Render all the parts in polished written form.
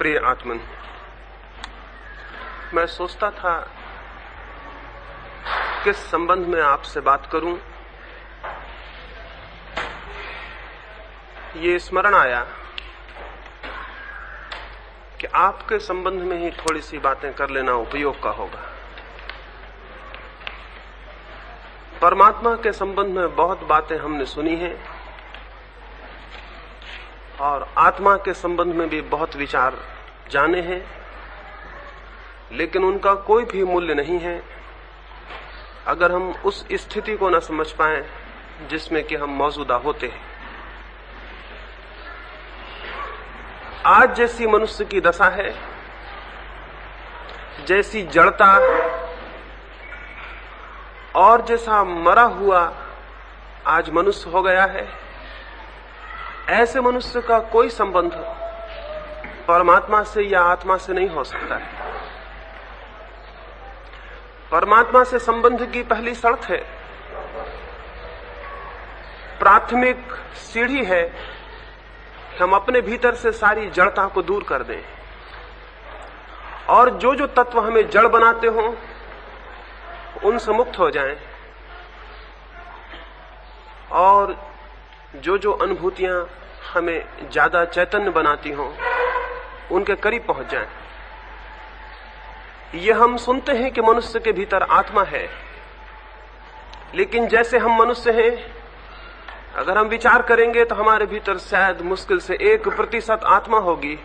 प्रिय आत्मन, मैं सोचता था किस संबंध में आपसे बात करूं। ये स्मरण आया कि आपके संबंध में ही थोड़ी सी बातें कर लेना उपयोग का होगा। परमात्मा के संबंध में बहुत बातें हमने सुनी हैं और आत्मा के संबंध में भी बहुत विचार जाने हैं, लेकिन उनका कोई भी मूल्य नहीं है अगर हम उस स्थिति को न समझ पाएं जिसमें कि हम मौजूदा होते हैं। आज जैसी मनुष्य की दशा है, जैसी जड़ता और जैसा मरा हुआ आज मनुष्य हो गया है, ऐसे मनुष्य का कोई संबंध परमात्मा से या आत्मा से नहीं हो सकता है। परमात्मा से संबंध की पहली शर्त है, प्राथमिक सीढ़ी है कि हम अपने भीतर से सारी जड़ता को दूर कर दें और जो जो तत्व हमें जड़ बनाते हों उनसे मुक्त हो जाएं और जो जो अनुभूतियां हमें ज्यादा चैतन्य बनाती हों उनके करीब पहुंच जाएं। ये हम सुनते हैं कि मनुष्य के भीतर आत्मा है, लेकिन जैसे हम मनुष्य हैं, अगर हम विचार करेंगे तो हमारे भीतर शायद मुश्किल से 1% आत्मा होगी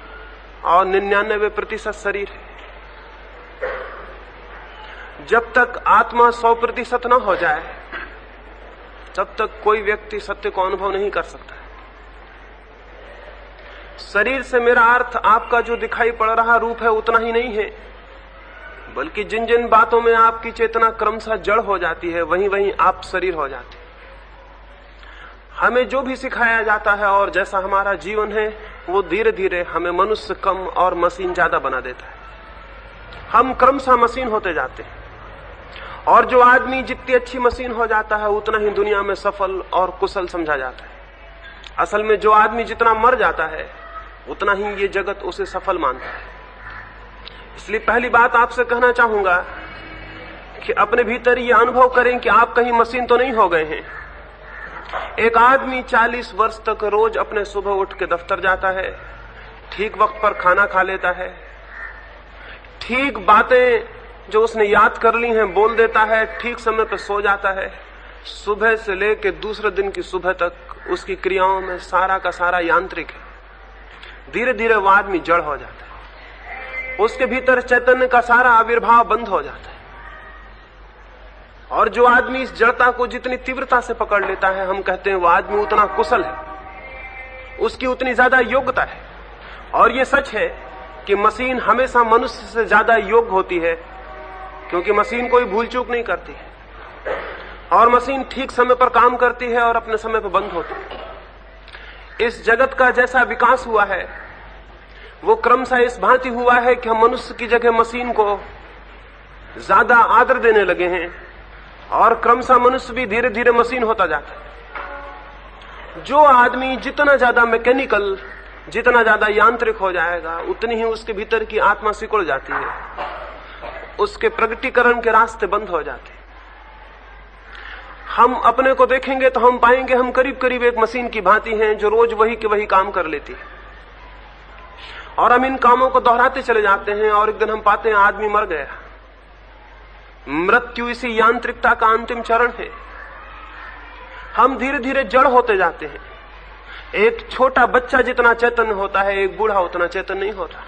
और 99% शरीर है। जब तक आत्मा 100% न हो जाए तब तक कोई व्यक्ति सत्य को अनुभव नहीं कर सकता। शरीर से मेरा अर्थ आपका जो दिखाई पड़ रहा रूप है उतना ही नहीं है, बल्कि जिन जिन बातों में आपकी चेतना क्रमशः जड़ हो जाती है वहीं वहीं आप शरीर हो जाते हैं। हमें जो भी सिखाया जाता है और जैसा हमारा जीवन है वो धीरे धीरे हमें मनुष्य कम और मशीन ज्यादा बना देता है। हम क्रमशः मशीन होते जाते हैं और जो आदमी जितनी अच्छी मशीन हो जाता है उतना ही दुनिया में सफल और कुशल समझा जाता है। असल में जो आदमी जितना मर जाता है उतना ही ये जगत उसे सफल मानता है। इसलिए पहली बात आपसे कहना चाहूंगा कि अपने भीतर ये अनुभव करें कि आप कहीं मशीन तो नहीं हो गए हैं। एक आदमी 40 वर्ष तक रोज अपने सुबह उठ के दफ्तर जाता है, ठीक वक्त पर खाना खा लेता है, ठीक बातें जो उसने याद कर ली हैं बोल देता है, ठीक समय पर सो जाता है। सुबह से लेकर दूसरे दिन की सुबह तक उसकी क्रियाओं में सारा का सारा यांत्रिक है। धीरे धीरे वो आदमी जड़ हो जाता है, उसके भीतर चैतन्य का सारा आविर्भाव बंद हो जाता है। और जो आदमी इस जड़ता को जितनी तीव्रता से पकड़ लेता है, हम कहते हैं वो आदमी उतना कुशल है, उसकी उतनी ज्यादा योग्यता है। और ये सच है कि मशीन हमेशा मनुष्य से ज्यादा योग्य होती है, क्योंकि मशीन कोई भूल चूक नहीं करती है और मशीन ठीक समय पर काम करती है और अपने समय पर बंद होती है। इस जगत का जैसा विकास हुआ है वो क्रमशः इस भांति हुआ है कि हम मनुष्य की जगह मशीन को ज्यादा आदर देने लगे हैं और क्रमशः मनुष्य भी धीरे धीरे मशीन होता जाता है। जो आदमी जितना ज्यादा मैकेनिकल, जितना ज्यादा यांत्रिक हो जाएगा उतनी ही उसके भीतर की आत्मा सिकुड़ जाती है, उसके प्रगटीकरण के रास्ते बंद हो जाते हैं। हम अपने को देखेंगे तो हम पाएंगे हम करीब करीब एक मशीन की भांति हैं जो रोज वही के वही काम कर लेती है और हम इन कामों को दोहराते चले जाते हैं और एक दिन हम पाते हैं आदमी मर गया। मृत्यु इसी यांत्रिकता का अंतिम चरण है। हम धीरे धीरे जड़ होते जाते हैं। एक छोटा बच्चा जितना चैतन्य होता है एक बूढ़ा उतना चैतन्य नहीं होता।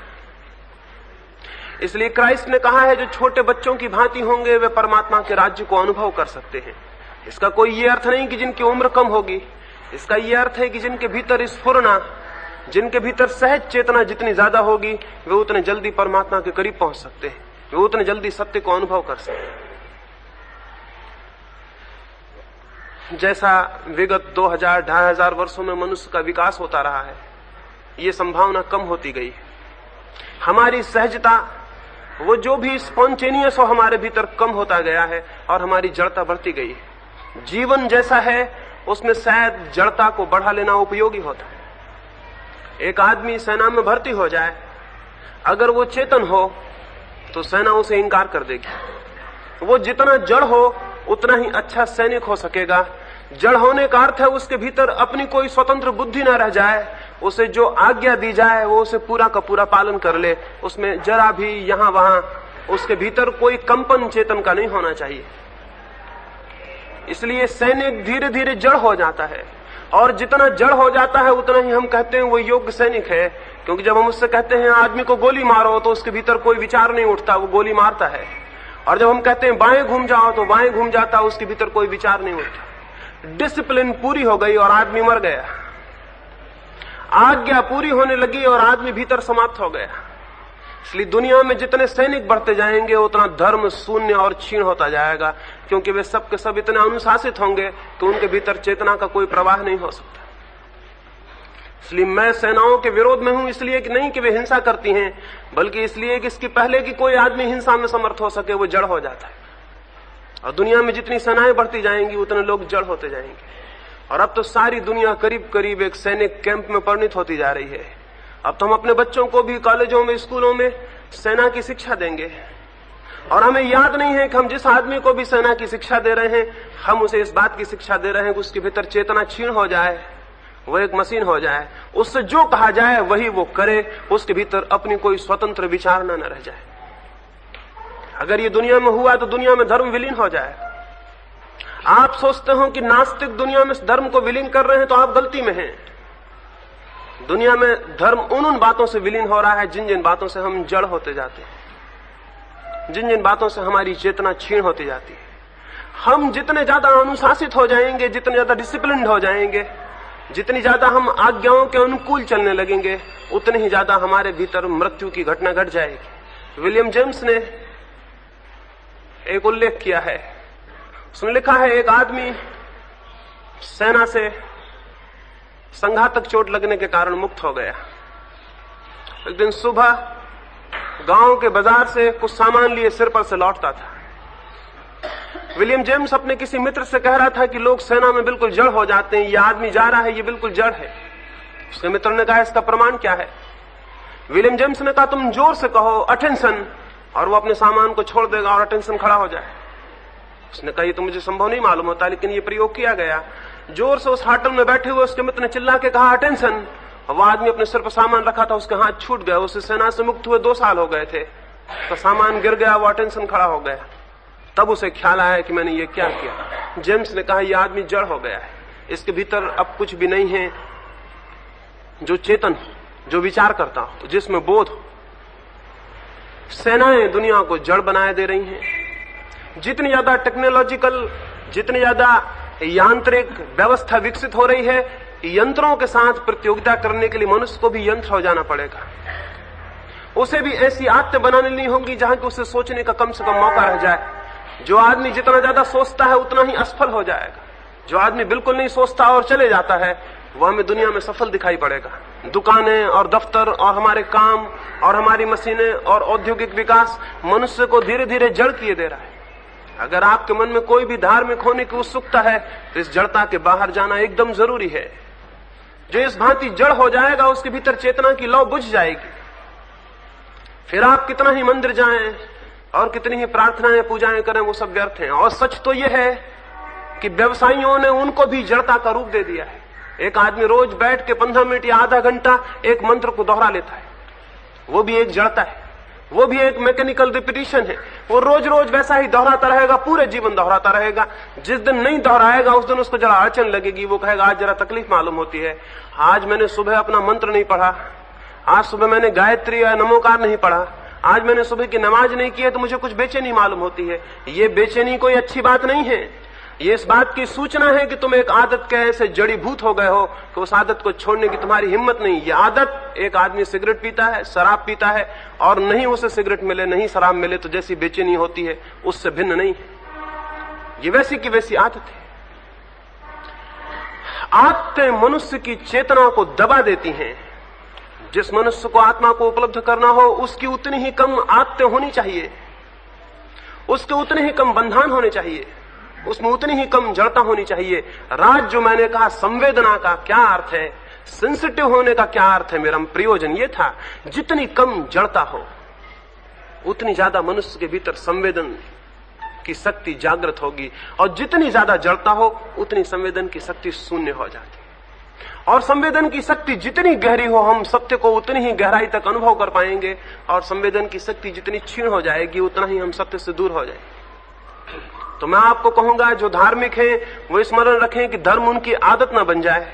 इसलिए क्राइस्ट ने कहा है जो छोटे बच्चों की भांति होंगे वे परमात्मा के राज्य को अनुभव कर सकते हैं। इसका कोई ये अर्थ नहीं कि जिनकी उम्र कम होगी, इसका ये अर्थ है कि जिनके भीतर स्फुरना, जिनके भीतर सहज चेतना जितनी ज्यादा होगी वे उतने जल्दी परमात्मा के करीब पहुंच सकते हैं, वे उतने जल्दी सत्य को अनुभव कर सकते हैं। जैसा विगत 2000-2500 वर्षों में मनुष्य का विकास होता रहा है, ये संभावना कम होती गई। हमारी सहजता, वो जो भी स्पॉन्टेनियस हो हमारे भीतर कम होता गया है और हमारी जड़ता बढ़ती गई है। जीवन जैसा है उसमें शायद जड़ता को बढ़ा लेना उपयोगी होता है। एक आदमी सेना में भर्ती हो जाए अगर वो चेतन हो तो सेना उसे इंकार कर देगी। वो जितना जड़ हो उतना ही अच्छा सैनिक हो सकेगा। जड़ होने का अर्थ है उसके भीतर अपनी कोई स्वतंत्र बुद्धि न रह जाए, उसे जो आज्ञा दी जाए वो उसे पूरा का पूरा पालन कर ले, उसमें जरा भी यहां वहां उसके भीतर कोई कंपन चेतन का नहीं होना चाहिए। इसलिए सैनिक धीरे धीरे जड़ हो जाता है, और जितना जड़ हो जाता है उतना ही हम कहते हैं वो योग्य सैनिक है। क्योंकि जब हम उससे कहते हैं आदमी को गोली मारो तो उसके भीतर कोई विचार नहीं उठता, वो गोली मारता है। और जब हम कहते हैं बाएं घूम जाओ तो बाएं घूम जाता, उसके भीतर कोई विचार नहीं उठता। डिसिप्लिन पूरी हो गई और आदमी मर गया। आज्ञा पूरी होने लगी और आदमी भीतर समाप्त हो गया। इसलिए दुनिया में जितने सैनिक बढ़ते जाएंगे उतना धर्म शून्य और क्षीण होता जाएगा, क्योंकि वे सब के सब इतने अनुशासित होंगे कि उनके भीतर चेतना का कोई प्रवाह नहीं हो सकता। इसलिए मैं सेनाओं के विरोध में हूं, इसलिए कि नहीं कि वे हिंसा करती हैं, बल्कि इसलिए कि इसकी पहले कि कोई आदमी हिंसा में समर्थ हो सके वो जड़ हो जाता है। और दुनिया में जितनी सेनाएं बढ़ती जाएंगी उतने लोग जड़ होते जाएंगे। और अब तो सारी दुनिया करीब करीब एक सैनिक कैंप में परिणित होती जा रही है। अब तो हम अपने बच्चों को भी कॉलेजों में, स्कूलों में सेना की शिक्षा देंगे, और हमें याद नहीं है कि हम जिस आदमी को भी सेना की शिक्षा दे रहे हैं, हम उसे इस बात की शिक्षा दे रहे हैं कि उसके भीतर चेतना क्षीण हो जाए, वो एक मशीन हो जाए, उससे जो कहा जाए वही वो करे, उसके भीतर अपनी कोई स्वतंत्र विचारना न रह जाए। अगर ये दुनिया में हुआ तो दुनिया में धर्म विलीन हो जाए। आप सोचते हो कि नास्तिक दुनिया में धर्म को विलीन कर रहे हैं तो आप गलती में हैं। दुनिया में धर्म उन बातों से विलीन हो रहा है जिन जिन बातों से हम जड़ होते जाते हैं, जिन जिन बातों से हमारी चेतना क्षीण होती जाती है। हम जितने ज्यादा अनुशासित हो जाएंगे, जितने ज्यादा डिसिप्लिन्ड हो जाएंगे, जितनी ज्यादा हम आज्ञाओं के अनुकूल चलने लगेंगे, उतनी ही ज्यादा हमारे भीतर मृत्यु की घटना घट जाएगी। विलियम जेम्स ने एक उल्लेख किया है, उसने लिखा है एक आदमी सेना से संघातक चोट लगने के कारण मुक्त हो गया। एक दिन सुबह गांव के बाजार से कुछ सामान लिए सिर पर से लौटता था। विलियम जेम्स अपने किसी मित्र से कह रहा था कि लोग सेना में बिल्कुल जड़ हो जाते हैं, ये आदमी जा रहा है ये बिल्कुल जड़ है। उसके मित्र ने कहा इसका प्रमाण क्या है? विलियम जेम्स ने कहा तुम जोर से कहो अटेंशन, और वो अपने सामान को छोड़ देगा और अटेंशन खड़ा हो जाए। उसने कहा ये तो मुझे संभव नहीं मालूम होता, लेकिन ये प्रयोग किया गया। जोर से उस होटल में बैठे हुए उसके मित्र ने चिल्ला के कहा अटेंशन, वो आदमी अपने सिर पर सामान रखा था, उसके हाथ छूट गया। उसे सेना से मुक्त हुए 2 साल हो गए थे, तो सामान गिर गया, वो अटेंशन खड़ा हो गया। तब उसे ख्याल आया कि मैंने ये क्या किया। जेम्स ने कहा यह आदमी जड़ हो गया है, इसके भीतर अब कुछ भी नहीं है जो चेतन हो, जो विचार करता हो, जिसमें बोध हो। सेनाएं दुनिया को जड़ बनाए दे रही हैं। जितनी ज्यादा टेक्नोलॉजिकल, जितनी ज्यादा यांत्रिक व्यवस्था विकसित हो रही है, यंत्रों के साथ प्रतियोगिता करने के लिए मनुष्य को भी यंत्र हो जाना पड़ेगा। उसे भी ऐसी आदतें बनानी नहीं होंगी जहां कि उसे सोचने का कम से कम मौका रह जाए। जो आदमी जितना ज्यादा सोचता है उतना ही असफल हो जाएगा। जो आदमी बिल्कुल नहीं सोचता और चले जाता है वह हमें दुनिया में सफल दिखाई पड़ेगा। दुकानें और दफ्तर और हमारे काम और हमारी मशीनें और औद्योगिक विकास मनुष्य को धीरे धीरे जड़ किए दे रहा है। अगर आपके मन में कोई भी धार्मिक होने की उत्सुकता है तो इस जड़ता के बाहर जाना एकदम जरूरी है। जो इस भांति जड़ हो जाएगा उसके भीतर चेतना की लौ बुझ जाएगी। फिर आप कितना ही मंदिर जाएं और कितनी ही प्रार्थनाएं पूजाएं करें, वो सब व्यर्थ हैं। और सच तो यह है कि व्यवसायियों ने उनको भी जड़ता का रूप दे दिया है। एक आदमी रोज बैठ के 15 मिनट या आधा घंटा एक मंत्र को दोहरा लेता है, वो भी एक जड़ता है, वो भी एक मैकेनिकल रिपीटिशन है। वो रोज रोज वैसा ही दोहराता रहेगा, पूरे जीवन दोहराता रहेगा। जिस दिन नहीं दोहराएगा उस दिन उसको जरा अड़चन लगेगी, वो कहेगा आज जरा तकलीफ मालूम होती है, आज मैंने सुबह अपना मंत्र नहीं पढ़ा, आज सुबह मैंने गायत्री या नमोकार नहीं पढ़ा, आज मैंने सुबह की नमाज नहीं की है, तो मुझे कुछ बेचैनी मालूम होती है। ये बेचैनी कोई अच्छी बात नहीं है, ये इस बात की सूचना है कि तुम एक आदत के ऐसे जड़ीभूत हो गए हो कि उस आदत को छोड़ने की तुम्हारी हिम्मत नहीं। ये आदत, एक आदमी सिगरेट पीता है, शराब पीता है और नहीं उसे सिगरेट मिले नहीं शराब मिले तो जैसी बेचैनी होती है उससे भिन्न नहीं है। ये वैसी की वैसी आदत है। आदतें मनुष्य की चेतना को दबा देती हैं। जिस मनुष्य को आत्मा को उपलब्ध करना हो उसकी उतनी ही कम आदतें होनी चाहिए, उसके उतने ही कम बंधन होने चाहिए, उसमें उतनी ही कम जड़ता होनी चाहिए। राज जो मैंने कहा संवेदना का क्या अर्थ है? सेंसिटिव होने का क्या अर्थ है? मेरा प्रयोजन ये था, जितनी कम जड़ता हो उतनी ज्यादा मनुष्य के भीतर संवेदन की शक्ति जागृत होगी, और जितनी ज्यादा जड़ता हो उतनी संवेदन की शक्ति शून्य हो जाती है। और संवेदन की शक्ति जितनी गहरी हो, हम सत्य को उतनी ही गहराई तक अनुभव कर पाएंगे, और संवेदन की शक्ति जितनी क्षीण हो जाएगी उतना ही हम सत्य से दूर हो जाएंगे। तो मैं आपको कहूंगा, जो धार्मिक हैं वो स्मरण रखें कि धर्म उनकी आदत ना बन जाए,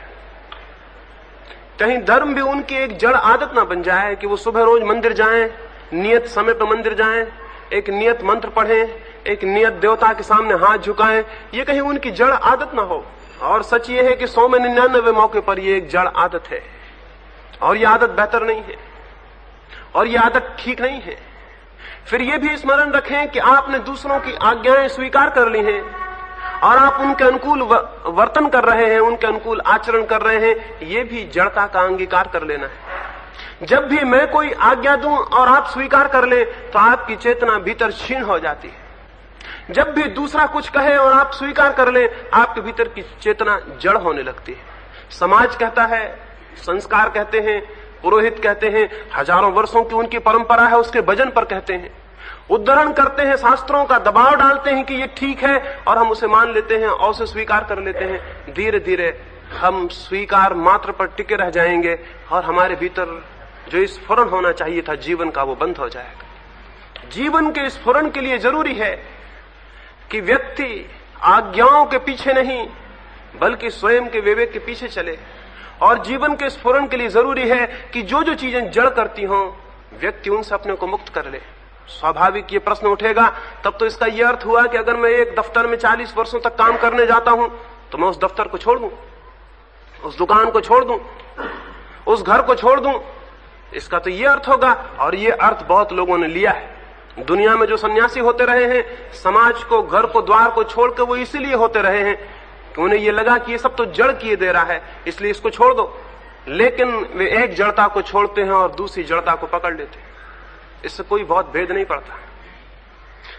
कहीं धर्म भी उनकी एक जड़ आदत ना बन जाए कि वो सुबह रोज मंदिर जाएं, नियत समय पर मंदिर जाएं, एक नियत मंत्र पढ़ें, एक नियत देवता के सामने हाथ झुकाएं, ये कहीं उनकी जड़ आदत ना हो। और सच ये है कि 100 में 99 मौके पर ये एक जड़ आदत है, और ये आदत बेहतर नहीं है, और ये आदत ठीक नहीं है। फिर ये भी स्मरण रखें कि आपने दूसरों की आज्ञाएं स्वीकार कर ली हैं और आप उनके अनुकूल वर्तन कर रहे हैं, उनके अनुकूल आचरण कर रहे हैं, ये भी जड़ता का अंगीकार कर लेना है। जब भी मैं कोई आज्ञा दूं और आप स्वीकार कर ले तो आपकी चेतना भीतर क्षीण हो जाती है। जब भी दूसरा कुछ कहे और आप स्वीकार कर ले, आपके भीतर की चेतना जड़ होने लगती है। समाज कहता है, संस्कार कहते हैं, पुरोहित कहते हैं, हजारों वर्षों की उनकी परंपरा है, उसके वजन पर कहते हैं, उद्धरण करते हैं, शास्त्रों का दबाव डालते हैं कि ये ठीक है, और हम उसे मान लेते हैं और उसे स्वीकार कर लेते हैं। धीरे धीरे हम स्वीकार मात्र पर टिके रह जाएंगे और हमारे भीतर जो स्फुरण होना चाहिए था जीवन का, वो बंद हो जाएगा। जीवन के स्फुरण के लिए जरूरी है कि व्यक्ति आज्ञाओं के पीछे नहीं बल्कि स्वयं के विवेक के पीछे चले, और जीवन के स्फुरण के लिए जरूरी है कि जो जो चीजें जड़ करती हों व्यक्ति उनसे अपने को मुक्त कर ले। स्वाभाविक ये प्रश्न उठेगा, तब तो इसका यह अर्थ हुआ कि अगर मैं एक दफ्तर में 40 वर्षों तक काम करने जाता हूं तो मैं उस दफ्तर को छोड़ दूं, उस दुकान को छोड़ दूं, उस घर को छोड़ दूं। इसका तो ये अर्थ होगा, और ये अर्थ बहुत लोगों ने लिया है। दुनिया में जो सन्यासी होते रहे हैं, समाज को, घर को, द्वार को छोड़कर वो इसीलिए होते रहे हैं कि उन्हें ये लगा कि ये सब तो जड़ किए दे रहा है, इसलिए इसको छोड़ दो। लेकिन वे एक जड़ता को छोड़ते हैं और दूसरी जड़ता को पकड़ लेते हैं। इससे कोई बहुत भेद नहीं पड़ता।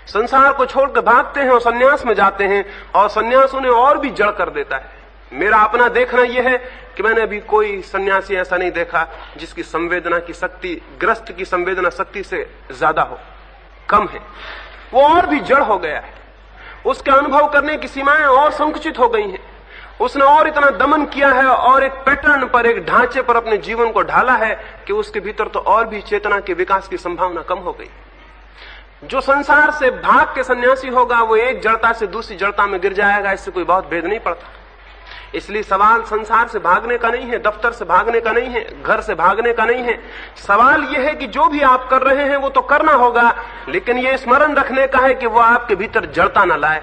संसार को छोड़कर भागते हैं और सन्यास में जाते हैं, और सन्यास उन्हें और भी जड़ कर देता है। मेरा अपना देखना यह है कि मैंने अभी कोई सन्यासी ऐसा नहीं देखा जिसकी संवेदना की शक्ति ग्रस्त की संवेदना शक्ति से ज्यादा हो, कम है। वो और भी जड़ हो गया है, उसके अनुभव करने की सीमाएं और संकुचित हो गई हैं। उसने और इतना दमन किया है और एक पैटर्न पर, एक ढांचे पर अपने जीवन को ढाला है कि उसके भीतर तो और भी चेतना के विकास की संभावना कम हो गई। जो संसार से भाग के सन्यासी होगा वो एक जड़ता से दूसरी जड़ता में गिर जाएगा, इससे कोई बहुत भेद नहीं पड़ता। इसलिए सवाल संसार से भागने का नहीं है, दफ्तर से भागने का नहीं है, घर से भागने का नहीं है। सवाल यह है कि जो भी आप कर रहे हैं वो तो करना होगा, लेकिन ये स्मरण रखने का है कि वो आपके भीतर जड़ता न लाए।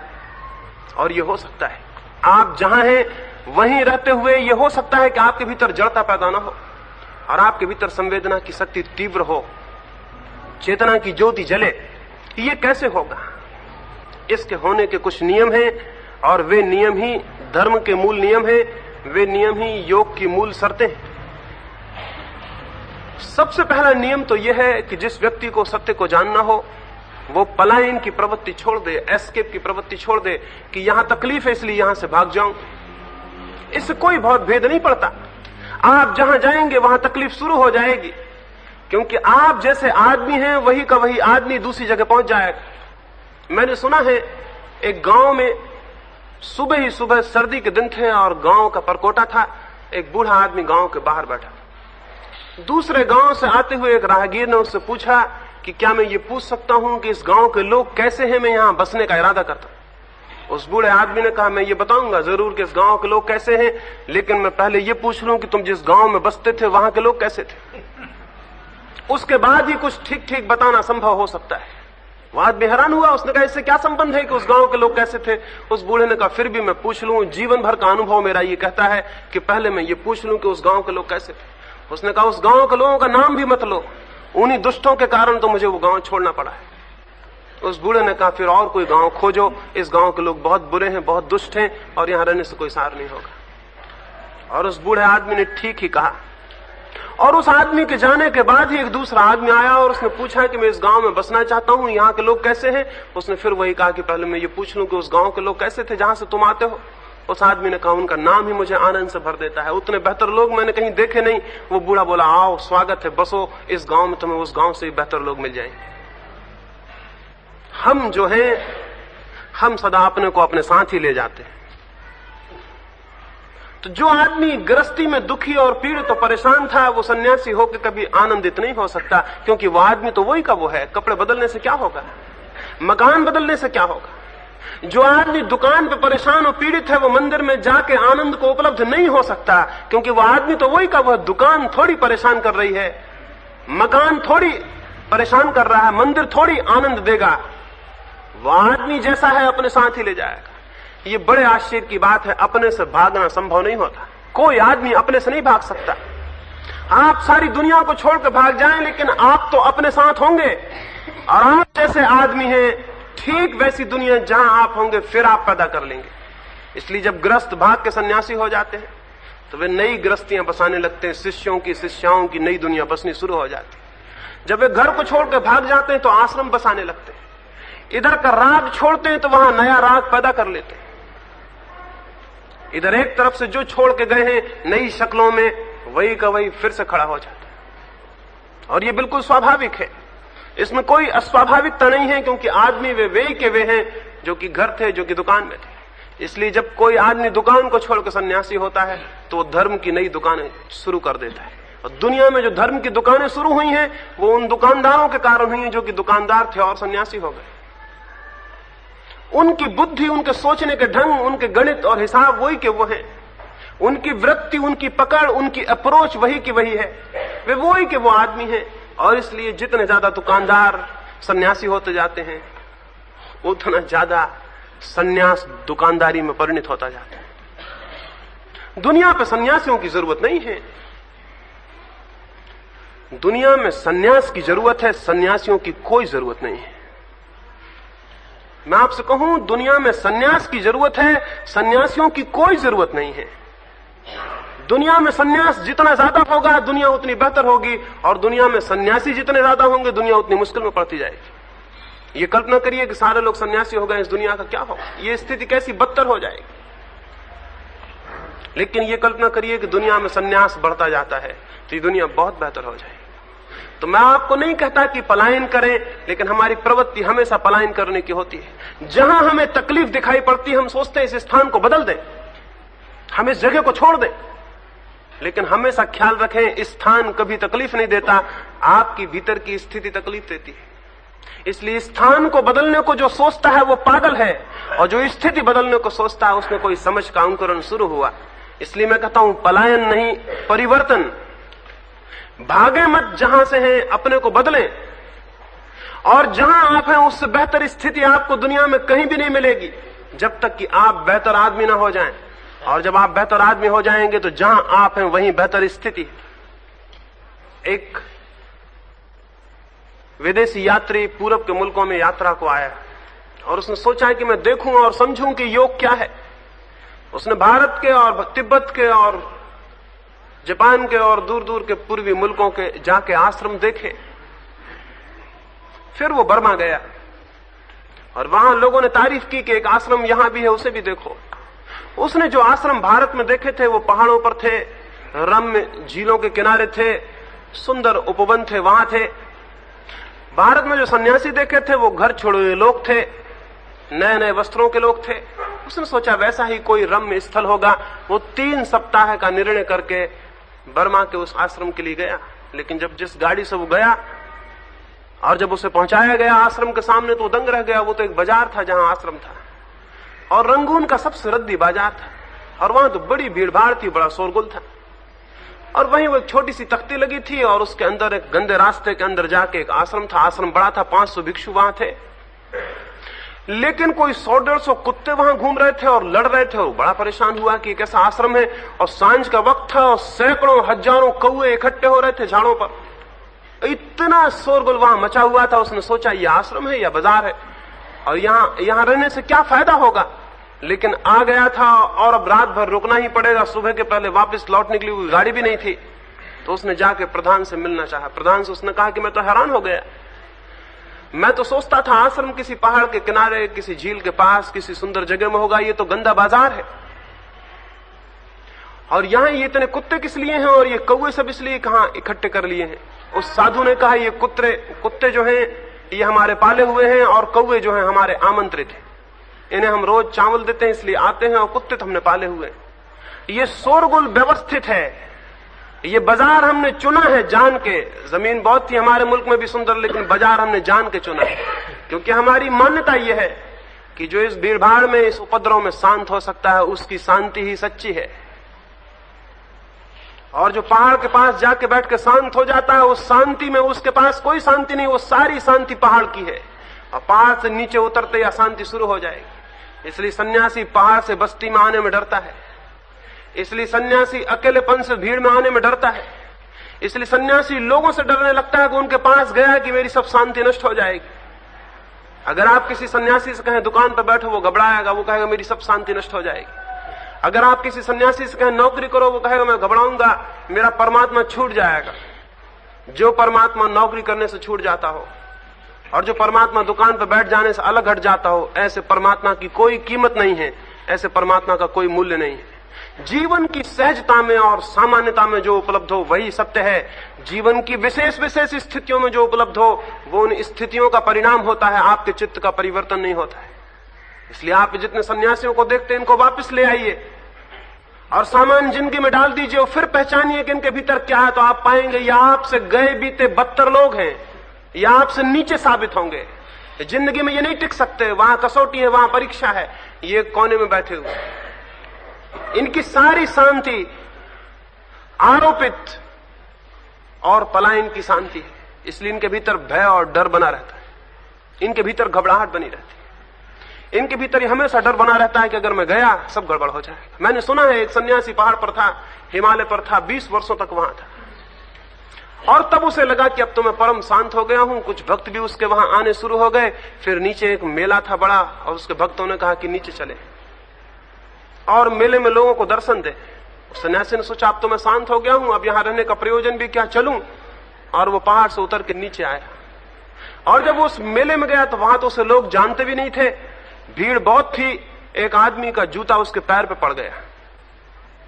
और ये हो सकता है आप जहां हैं वहीं रहते हुए ये हो सकता है कि आपके भीतर जड़ता पैदा न हो और आपके भीतर संवेदना की शक्ति तीव्र हो, चेतना की ज्योति जले। ये कैसे होगा? इसके होने के कुछ नियम हैं, और वे नियम ही धर्म के मूल नियम हैं, वे नियम ही योग की मूल शर्तें हैं। सबसे पहला नियम तो यह है कि जिस व्यक्ति को सत्य को जानना हो वो पलायन की प्रवृत्ति छोड़ दे, एस्केप की प्रवृत्ति छोड़ दे कि यहां तकलीफ है इसलिए यहां से भाग जाऊं। इससे कोई बहुत भेद नहीं पड़ता। आप जहां जाएंगे वहां तकलीफ शुरू हो जाएगी, क्योंकि आप जैसे आदमी हैं वही का वही आदमी दूसरी जगह पहुंच जाएगा। मैंने सुना है एक गांव में सुबह ही सुबह सर्दी के दिन थे और गांव का परकोटा था। एक बूढ़ा आदमी गांव के बाहर बैठा, दूसरे गांव से आते हुए एक राहगीर ने उससे पूछा कि क्या मैं ये पूछ सकता हूं कि इस गांव के लोग कैसे हैं, मैं यहां बसने का इरादा करता हूं। उस बूढ़े आदमी ने कहा, मैं ये बताऊंगा जरूर कि इस गांव के लोग कैसे हैं, लेकिन मैं पहले ये पूछ लूं कि तुम जिस गांव में बसते थे वहां के लोग कैसे थे, उसके बाद ही कुछ ठीक ठीक बताना संभव हो सकता है। वह आदमी हैरान हुआ, उसने कहा इससे क्या संबंध है कि उस गांव के लोग कैसे थे। उस बूढ़े ने कहा फिर भी मैं पूछ लूं, जीवन भर का अनुभव मेरा ये कहता है कि पहले मैं ये पूछ लूं कि उस गांव के लोग कैसे थे। उसने कहा उस गांव के लोगों का नाम भी मत लो, उन्हीं दुष्टों के कारण तो मुझे वो गांव छोड़ना पड़ा है। उस बूढ़े ने कहा फिर और कोई गांव खोजो, इस गांव के लोग बहुत बुरे हैं, बहुत दुष्ट हैं और यहां रहने से कोई सार नहीं होगा। और उस बूढ़े आदमी ने ठीक ही कहा। और उस आदमी के जाने के बाद ही एक दूसरा आदमी आया और उसने पूछा कि मैं इस गांव में बसना चाहता हूं, यहाँ के लोग कैसे हैं। उसने फिर वही कहा कि पहले मैं ये पूछ लूं कि उस गांव के लोग कैसे थे जहां से तुम आते हो। उस आदमी ने कहा, उनका नाम ही मुझे आनंद से भर देता है, उतने बेहतर लोग मैंने कहीं देखे नहीं। वो बूढ़ा बोला, आओ स्वागत है, बसो इस गांव में, तुम्हें उस गांव से भी बेहतर लोग मिल जाएंगे। हम जो हैं, हम सदा अपने को अपने साथ ही ले जाते हैं। तो जो आदमी गृहस्थी में दुखी और पीड़ित तो परेशान था, वो सन्यासी होकर कभी आनंदित नहीं हो सकता, क्योंकि वो आदमी तो वही का वो है। कपड़े बदलने से क्या होगा, मकान बदलने से क्या होगा। जो आदमी दुकान पे परेशान और पीड़ित है, वो मंदिर में जाके आनंद को उपलब्ध नहीं हो सकता, क्योंकि वो आदमी तो वही का वह। दुकान थोड़ी परेशान कर रही है, मकान थोड़ी परेशान कर रहा है, मंदिर थोड़ी आनंद देगा। वह आदमी जैसा है अपने साथ ही ले जाएगा। ये बड़े आश्चर्य की बात है, अपने से भागना संभव नहीं होता। कोई आदमी अपने से नहीं भाग सकता। आप सारी दुनिया को छोड़कर भाग जाएं, लेकिन आप तो अपने साथ होंगे। और आप जैसे आदमी हैं, ठीक वैसी दुनिया जहां आप होंगे फिर आप पैदा कर लेंगे। इसलिए जब गृहस्थ भाग के सन्यासी हो जाते हैं तो वे नई गृहस्थियां बसाने लगते हैं, शिष्यों की शिष्याओं की नई दुनिया बसनी शुरू हो जाती है। जब वे घर को छोड़कर भाग जाते हैं तो आश्रम बसाने लगते हैं। इधर का राग छोड़ते हैं तो वहां नया राग पैदा कर लेते हैं। इधर एक तरफ से जो छोड़ के गए हैं नई शक्लों में, वही का वही फिर से खड़ा हो जाता है। और ये बिल्कुल स्वाभाविक है, इसमें कोई अस्वाभाविकता नहीं है, क्योंकि आदमी वे के वे हैं जो कि घर थे, जो कि दुकान में थे। इसलिए जब कोई आदमी दुकान को छोड़कर सन्यासी होता है तो वो धर्म की नई दुकानें शुरू कर देता है। और दुनिया में जो धर्म की दुकानें शुरू हुई हैं वो उन दुकानदारों के कारण हुई हैं जो कि दुकानदार थे और सन्यासी हो गए। उनकी बुद्धि, उनके सोचने के ढंग, उनके गणित और हिसाब वही के वो हैं। उनकी वृत्ति, उनकी पकड़, उनकी अप्रोच वही की वही है। वे वही के वो आदमी हैं। और इसलिए जितने ज्यादा दुकानदार सन्यासी होते जाते हैं, उतना ज्यादा सन्यास दुकानदारी में परिणत होता जाता है। दुनिया पे सन्यासियों की जरूरत नहीं है। दुनिया में सन्यास की जरूरत है, सन्यासियों की कोई जरूरत नहीं है। मैं आपसे कहूं, दुनिया में सन्यास की जरूरत है, सन्यासियों की कोई जरूरत नहीं है। दुनिया में सन्यास जितना ज्यादा होगा दुनिया उतनी बेहतर होगी, और दुनिया में सन्यासी जितने ज्यादा होंगे दुनिया उतनी मुश्किल में पड़ती जाएगी। ये कल्पना करिए कि सारे लोग सन्यासी हो गए, इस दुनिया का क्या होगा, ये स्थिति कैसी बदतर हो जाएगी। लेकिन ये कल्पना करिए कि दुनिया में सन्यास बढ़ता जाता है तो ये दुनिया बहुत बेहतर हो जाएगी। तो मैं आपको नहीं कहता कि पलायन करें, लेकिन हमारी प्रवृत्ति हमेशा पलायन करने की होती है। जहां हमें तकलीफ दिखाई पड़ती है हम सोचते हैं इस स्थान को बदल दें, हम इस जगह को छोड़ दें। लेकिन हमेशा ख्याल रखें, स्थान कभी तकलीफ नहीं देता, आपकी भीतर की स्थिति तकलीफ देती है। इसलिए स्थान को बदलने को जो सोचता है वो पागल है, और जो स्थिति बदलने को सोचता है उसमें कोई समझ का अंकुरण शुरू हुआ। इसलिए मैं कहता हूं, पलायन नहीं, परिवर्तन। भागे मत, जहां से हैं अपने को बदलें, और जहां आप हैं उससे बेहतर स्थिति आपको दुनिया में कहीं भी नहीं मिलेगी जब तक कि आप बेहतर आदमी ना हो जाएं। और जब आप बेहतर आदमी हो जाएंगे तो जहां आप हैं वहीं बेहतर स्थिति। एक विदेशी यात्री पूरब के मुल्कों में यात्रा को आया और उसने सोचा कि मैं देखूं और समझूं कि योग क्या है। उसने भारत के और तिब्बत के और जापान के और दूर दूर के पूर्वी मुल्कों के जाके आश्रम देखे। फिर वो बर्मा गया और वहां लोगों ने तारीफ की कि एक आश्रम यहां भी है, उसे भी देखो। उसने जो आश्रम भारत में देखे थे वो पहाड़ों पर थे, रम्य झीलों के किनारे थे, सुंदर उपवन थे, वहां थे। भारत में जो सन्यासी देखे थे वो घर छोड़े हुए लोग थे, नए नए वस्त्रों के लोग थे। उसने सोचा वैसा ही कोई रम्य स्थल होगा। वो 3 सप्ताह का निर्णय करके बर्मा के उस आश्रम के लिए गया। लेकिन जब जिस गाड़ी से वो गया और जब उसे पहुंचाया गया आश्रम के सामने तो वो दंग रह गया। वो तो एक बाजार था जहां आश्रम था, और रंगून का सबसे रद्दी बाजार था, और वहां तो बड़ी भीड़ भाड़ थी, बड़ा शोरगुल था। और वहीं वो एक छोटी सी तख्ती लगी थी और उसके अंदर एक गंदे रास्ते के अंदर जाके एक आश्रम था। आश्रम बड़ा था, 500 भिक्षु वहां थे, लेकिन कोई 100-150 कुत्ते वहां घूम रहे थे और लड़ रहे थे। और बड़ा परेशान हुआ कि कैसा आश्रम है, और सांझ का वक्त था और सैकड़ों हजारों कौए इकट्ठे हो रहे थे झाड़ों पर। इतना शोरगुल वहां मचा हुआ था। उसने सोचा ये आश्रम है या बाजार है, और यहां रहने से क्या फायदा होगा। लेकिन आ गया था और अब रात भर रुकना ही पड़ेगा, सुबह के पहले वापस लौटने के लिए कोई गाड़ी भी नहीं थी। तो उसने जाके प्रधान से मिलना चाहा। प्रधान से उसने कहा कि मैं तो हैरान हो गया, मैं तो सोचता था आश्रम किसी पहाड़ के किनारे, किसी झील के पास, किसी सुंदर जगह में होगा, ये तो गंदा बाजार है। और यहाँ ये इतने कुत्ते किस लिए हैं और ये कौवे सब इसलिए कहाँ इकट्ठे कर लिए हैं? उस साधु ने कहा ये कुत्ते जो हैं ये हमारे पाले हुए हैं और कौवे जो हैं हमारे आमंत्रित हैं। इन्हें हम रोज चावल देते हैं इसलिए आते हैं, और कुत्ते तो हमने पाले हुए हैं। ये शोरगुल व्यवस्थित है, ये बाजार हमने चुना है जान के। जमीन बहुत थी हमारे मुल्क में भी सुंदर, लेकिन बाजार हमने जान के चुना है, क्योंकि हमारी मान्यता यह है कि जो इस भीड़ भाड़ में, इस उपद्रव में शांत हो सकता है उसकी शांति ही सच्ची है। और जो पहाड़ के पास जाके बैठ के शांत हो जाता है, उस शांति में उसके पास कोई शांति नहीं, वो सारी शांति पहाड़ की है। और पहाड़ से नीचे उतरते ही अशांति शुरू हो जाएगी। इसलिए सन्यासी पहाड़ से बस्ती में आने में डरता है, इसलिए सन्यासी अकेलेपन से भीड़ में आने में डरता है, इसलिए सन्यासी लोगों से डरने लगता है कि उनके पास गया कि मेरी सब शांति नष्ट हो जाएगी। अगर आप किसी सन्यासी से कहें दुकान पर बैठो, वो घबराएगा, वो कहेगा मेरी सब शांति नष्ट हो जाएगी। अगर आप किसी सन्यासी से कहें नौकरी करो, वो कहेगा मैं घबराऊंगा, मेरा परमात्मा छूट जाएगा। जो परमात्मा नौकरी करने से छूट जाता हो और जो परमात्मा दुकान पर बैठ जाने से अलग हट जाता हो, ऐसे परमात्मा की कोई कीमत नहीं है, ऐसे परमात्मा का कोई मूल्य नहीं है। जीवन की सहजता में और सामान्यता में जो उपलब्ध हो वही सत्य है। जीवन की विशेष विशेष स्थितियों में जो उपलब्ध हो वो उन स्थितियों का परिणाम होता है, आपके चित्त का परिवर्तन नहीं होता है। इसलिए आप जितने सन्यासियों को देखते हैं इनको वापस ले आइए और सामान्य जिंदगी में डाल दीजिए और फिर पहचानिए कि इनके भीतर क्या है, तो आप पाएंगे या आपसे गए बीते बदतर लोग हैं या आपसे नीचे साबित होंगे। जिंदगी में ये नहीं टिक सकते, वहां कसौटी है, वहां परीक्षा है, ये कोने में बैठे हुए। इनकी सारी शांति आरोपित और पलायन की शांति है, इसलिए इनके भीतर भय और डर बना रहता है, इनके भीतर घबराहट बनी रहती है, इनके भीतर हमेशा डर बना रहता है कि अगर मैं गया सब गड़बड़ हो जाएगा। मैंने सुना है एक सन्यासी पहाड़ पर था, हिमालय पर था, 20 वर्षों तक वहां था, और तब उसे लगा कि अब तो मैं परम शांत हो गया हूं। कुछ भक्त भी उसके वहां आने शुरू हो गए। फिर नीचे एक मेला था बड़ा, और उसके भक्तों ने कहा कि नीचे चले और मेले में लोगों को दर्शन दे। सन्यासी ने सोचा अब तो मैं शांत हो गया हूं, अब यहां रहने का प्रयोजन भी क्या, चलूं। और वो पहाड़ से उतर के नीचे आया, और जब वो उस मेले में गया तो वहां तो उसे लोग जानते भी नहीं थे, भीड़ बहुत थी। एक आदमी का जूता उसके पैर पे पड़ गया।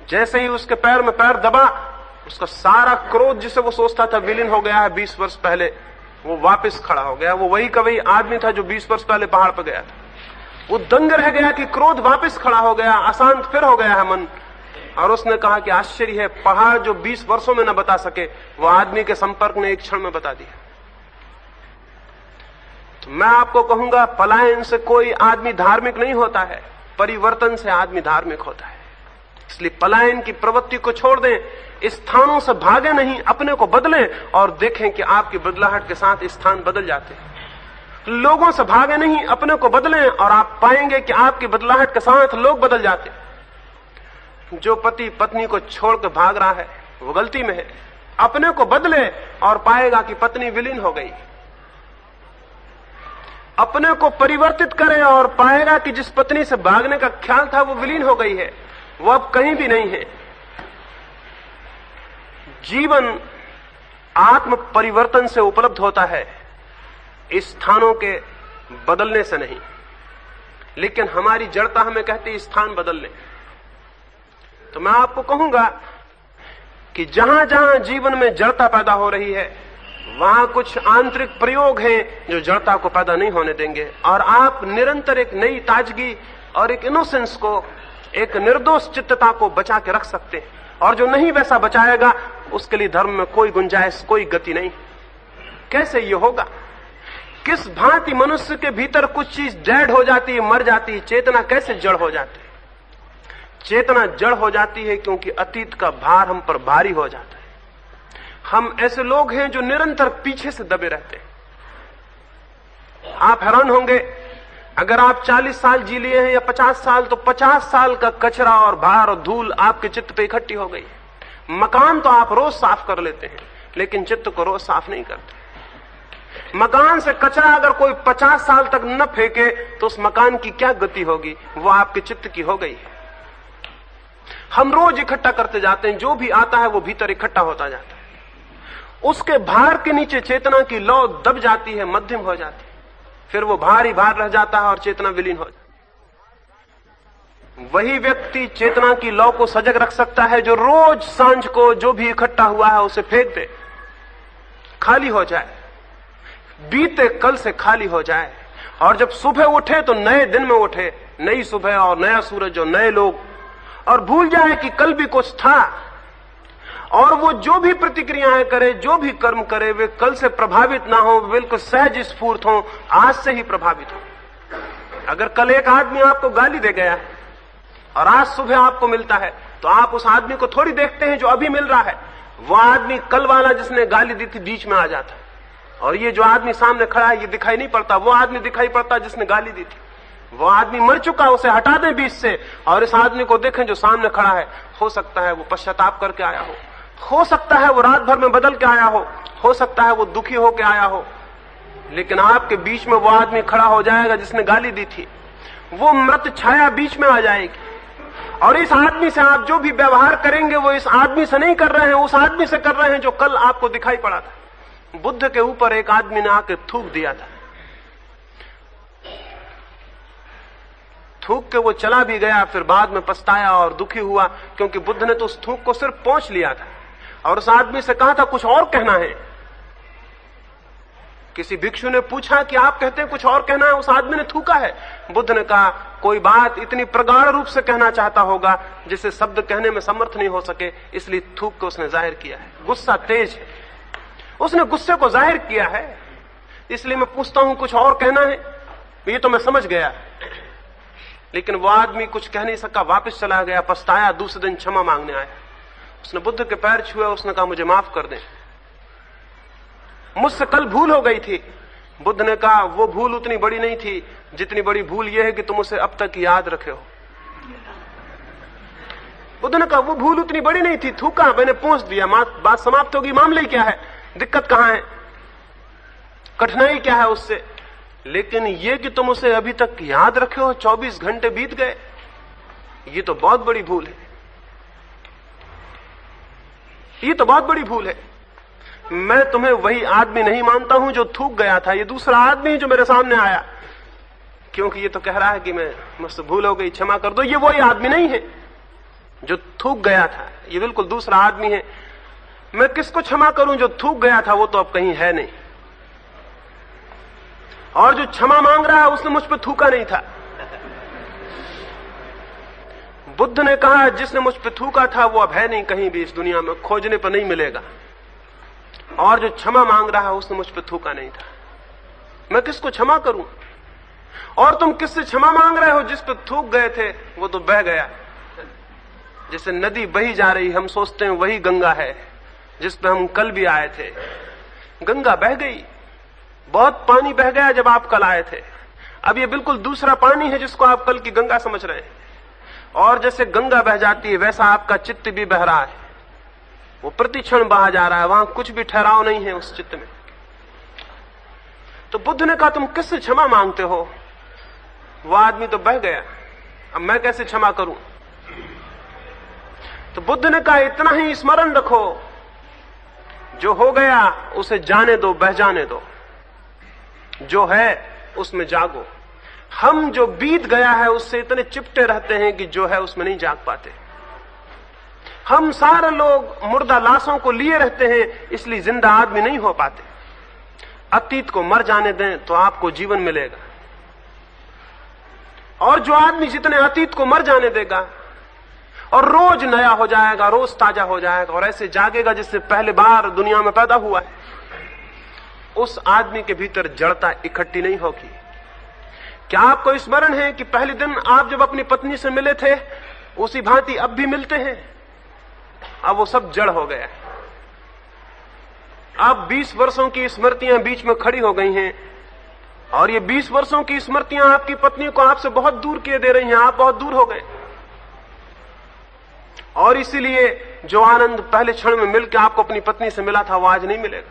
जैसे ही उसके पैर में पैर दबा, उसका सारा क्रोध जिसे वो सोचता था विलीन हो गया है 20 वर्ष पहले, वो वापस खड़ा हो गया। वो वही का वही आदमी था जो 20 वर्ष पहले पहाड़ पर गया था। वो दंग रह गया कि क्रोध वापस खड़ा हो गया, अशांत फिर हो गया है मन। और उसने कहा कि आश्चर्य है, पहाड़ जो 20 वर्षों में न बता सके वो आदमी के संपर्क ने एक क्षण में बता दिया। तो मैं आपको कहूंगा पलायन से कोई आदमी धार्मिक नहीं होता है, परिवर्तन से आदमी धार्मिक होता है। इसलिए पलायन की प्रवृत्ति को छोड़ दें, स्थानों से भागे नहीं, अपने को बदलें और देखें कि आपकी बदलाहट के साथ स्थान बदल जाते हैं। लोगों से भागे नहीं, अपने को बदलें और आप पाएंगे कि आपकी बदलाहट के साथ लोग बदल जाते हैं। जो पति पत्नी को छोड़ के भाग रहा है वो गलती में है, अपने को बदले और पाएगा कि पत्नी विलीन हो गई। अपने को परिवर्तित करे और पाएगा कि जिस पत्नी से भागने का ख्याल था वो विलीन हो गई है, वो अब कहीं भी नहीं है। जीवन आत्म परिवर्तन से उपलब्ध होता है, स्थानों के बदलने से नहीं। लेकिन हमारी जड़ता हमें कहती है स्थान बदल लें। तो मैं आपको कहूंगा कि जहां जहां जीवन में जड़ता पैदा हो रही है वहां कुछ आंतरिक प्रयोग हैं जो जड़ता को पैदा नहीं होने देंगे, और आप निरंतर एक नई ताजगी और एक इनोसेंस को, एक निर्दोष चित्तता को बचा के रख सकते हैं। और जो नहीं वैसा बचाएगा उसके लिए धर्म में कोई गुंजाइश, कोई गति नहीं। कैसे ये होगा? किस भांति मनुष्य के भीतर कुछ चीज डेड हो जाती है, मर जाती है। चेतना कैसे जड़ हो जाती है? चेतना जड़ हो जाती है क्योंकि अतीत का भार हम पर भारी हो जाता है। हम ऐसे लोग हैं जो निरंतर पीछे से दबे रहते हैं। आप हैरान होंगे, अगर आप 40 साल जी लिए हैं या 50 साल, तो 50 साल का कचरा और भार और धूल आपके चित्त पे इकट्ठी हो गई। मकान तो आप रोज साफ कर लेते हैं, लेकिन चित्त को रोज साफ नहीं करते। मकान से कचरा अगर कोई 50 साल तक न फेंके तो उस मकान की क्या गति होगी? वो आपके चित्त की हो गई है। हम रोज इकट्ठा करते जाते हैं, जो भी आता है वो भीतर इकट्ठा होता जाता है। उसके भार के नीचे चेतना की लौ दब जाती है, मध्यम हो जाती है, फिर वो भार ही भार रह जाता है और चेतना विलीन हो जाती है। वही व्यक्ति चेतना की लौ को सजग रख सकता है जो रोज सांझ को जो भी इकट्ठा हुआ है उसे फेंक दे, खाली हो जाए, बीते कल से खाली हो जाए, और जब सुबह उठे तो नए दिन में उठे, नई सुबह और नया सूरज और नए लोग, और भूल जाए कि कल भी कुछ था। और वो जो भी प्रतिक्रियाएं करे, जो भी कर्म करे, वे कल से प्रभावित ना हो, बिल्कुल सहज स्फूर्त हो, आज से ही प्रभावित हो। अगर कल एक आदमी आपको गाली दे गया और आज सुबह आपको मिलता है, तो आप उस आदमी को थोड़ी देखते हैं जो अभी मिल रहा है। वो आदमी कल वाला जिसने गाली दी थी बीच में आ जाता है, और ये जो आदमी सामने खड़ा है ये दिखाई नहीं पड़ता, वो आदमी दिखाई पड़ता जिसने गाली दी थी। वो आदमी मर चुका, उसे हटा दें बीच से, और इस आदमी को देखें जो सामने खड़ा है। हो सकता है वो पश्चाताप करके आया हो सकता है वो रात भर में बदल के आया हो सकता है वो दुखी होके आया हो, लेकिन आपके बीच में वो आदमी खड़ा हो जाएगा जिसने गाली दी थी। वो मृत छाया बीच में आ जाएगी, और इस आदमी से आप जो भी व्यवहार करेंगे वो इस आदमी से नहीं कर रहे हैं, उस आदमी से कर रहे हैं जो कल आपको दिखाई पड़ा था। बुद्ध के ऊपर एक आदमी ने आके थूक दिया था, थूक के वो चला भी गया, फिर बाद में पछताया और दुखी हुआ, क्योंकि बुद्ध ने तो उस थूक को सिर्फ पहुंच लिया था, और उस आदमी से कहा था कुछ और कहना है। किसी भिक्षु ने पूछा कि आप कहते हैं कुछ और कहना है, उस आदमी ने थूका है। बुद्ध ने कहा कोई बात इतनी प्रगाढ़ रूप से कहना चाहता होगा जिसे शब्द कहने में समर्थ नहीं हो सके, इसलिए थूक को उसने जाहिर किया है। गुस्सा तेज है, उसने गुस्से को जाहिर किया है, इसलिए मैं पूछता हूं कुछ और कहना है। ये तो मैं समझ गया, लेकिन वो आदमी कुछ कह नहीं सका, वापस चला गया, पछताया, दूसरे दिन क्षमा मांगने आया। उसने बुद्ध के पैर छुए, उसने कहा मुझे माफ कर दें, मुझसे कल भूल हो गई थी। बुद्ध ने कहा वो भूल उतनी बड़ी नहीं थी जितनी बड़ी भूल यह है कि तुम उसे अब तक याद रखे हो। बुद्ध ने कहा वो भूल उतनी बड़ी नहीं थी, थूका, मैंने पहुंच दिया, बात समाप्त होगी, मामले क्या है, दिक्कत कहां है, कठिनाई क्या है उससे। लेकिन ये कि तुम उसे अभी तक याद रखे हो, 24 घंटे बीत गए, ये तो बहुत बड़ी भूल है, ये तो बहुत बड़ी भूल है। मैं तुम्हें वही आदमी नहीं मानता हूं जो थूक गया था, ये दूसरा आदमी जो मेरे सामने आया, क्योंकि ये तो कह रहा है कि मैं मुझसे भूल हो गई, क्षमा कर दो। ये वही आदमी नहीं है जो थूक गया था, ये बिल्कुल दूसरा आदमी है। मैं किसको क्षमा करूं? जो थूक गया था वो तो अब कहीं है नहीं, और जो क्षमा मांग रहा है उसने मुझ पर थूका नहीं था। बुद्ध ने कहा जिसने मुझ पर थूका था वो अब है नहीं कहीं भी, इस दुनिया में खोजने पर नहीं मिलेगा, और जो क्षमा मांग रहा है उसने मुझ पर थूका नहीं था। मैं किसको क्षमा करूं? और तुम किससे क्षमा मांग रहे हो? जिस पर थूक गए थे वो तो बह गया, जैसे नदी बही जा रही, हम सोचते हैं वही गंगा है जिस पर हम कल भी आए थे। गंगा बह गई, बहुत पानी बह गया जब आप कल आए थे, अब ये बिल्कुल दूसरा पानी है जिसको आप कल की गंगा समझ रहे हैं। और जैसे गंगा बह जाती है वैसा आपका चित्त भी बह रहा है, वो प्रतिक्षण बहा जा रहा है, वहां कुछ भी ठहराव नहीं है उस चित्त में। तो बुद्ध ने कहा तुम किससे क्षमा मांगते हो? वो आदमी तो बह गया, अब मैं कैसे क्षमा करूं? तो बुद्ध ने कहा इतना ही स्मरण रखो, जो हो गया उसे जाने दो, बह जाने दो, जो है उसमें जागो। हम जो बीत गया है उससे इतने चिपटे रहते हैं कि जो है उसमें नहीं जाग पाते। हम सारे लोग मुर्दा लाशों को लिए रहते हैं, इसलिए जिंदा आदमी नहीं हो पाते। अतीत को मर जाने दें तो आपको जीवन मिलेगा, और जो आदमी जितने अतीत को मर जाने देगा और रोज नया हो जाएगा, रोज ताजा हो जाएगा और ऐसे जागेगा जिससे पहले बार दुनिया में पैदा हुआ है, उस आदमी के भीतर जड़ता इकट्ठी नहीं होगी। क्या आपको स्मरण है कि पहले दिन आप जब अपनी पत्नी से मिले थे उसी भांति अब भी मिलते हैं? अब वो सब जड़ हो गया है। अब 20 वर्षों की स्मृतियां बीच में खड़ी हो गई हैं, और ये 20 वर्षों की स्मृतियां आपकी पत्नी को आपसे बहुत दूर किए दे रही हैं, आप बहुत दूर हो गए। और इसीलिए जो आनंद पहले क्षण में मिलकर आपको अपनी पत्नी से मिला था वो आज नहीं मिलेगा।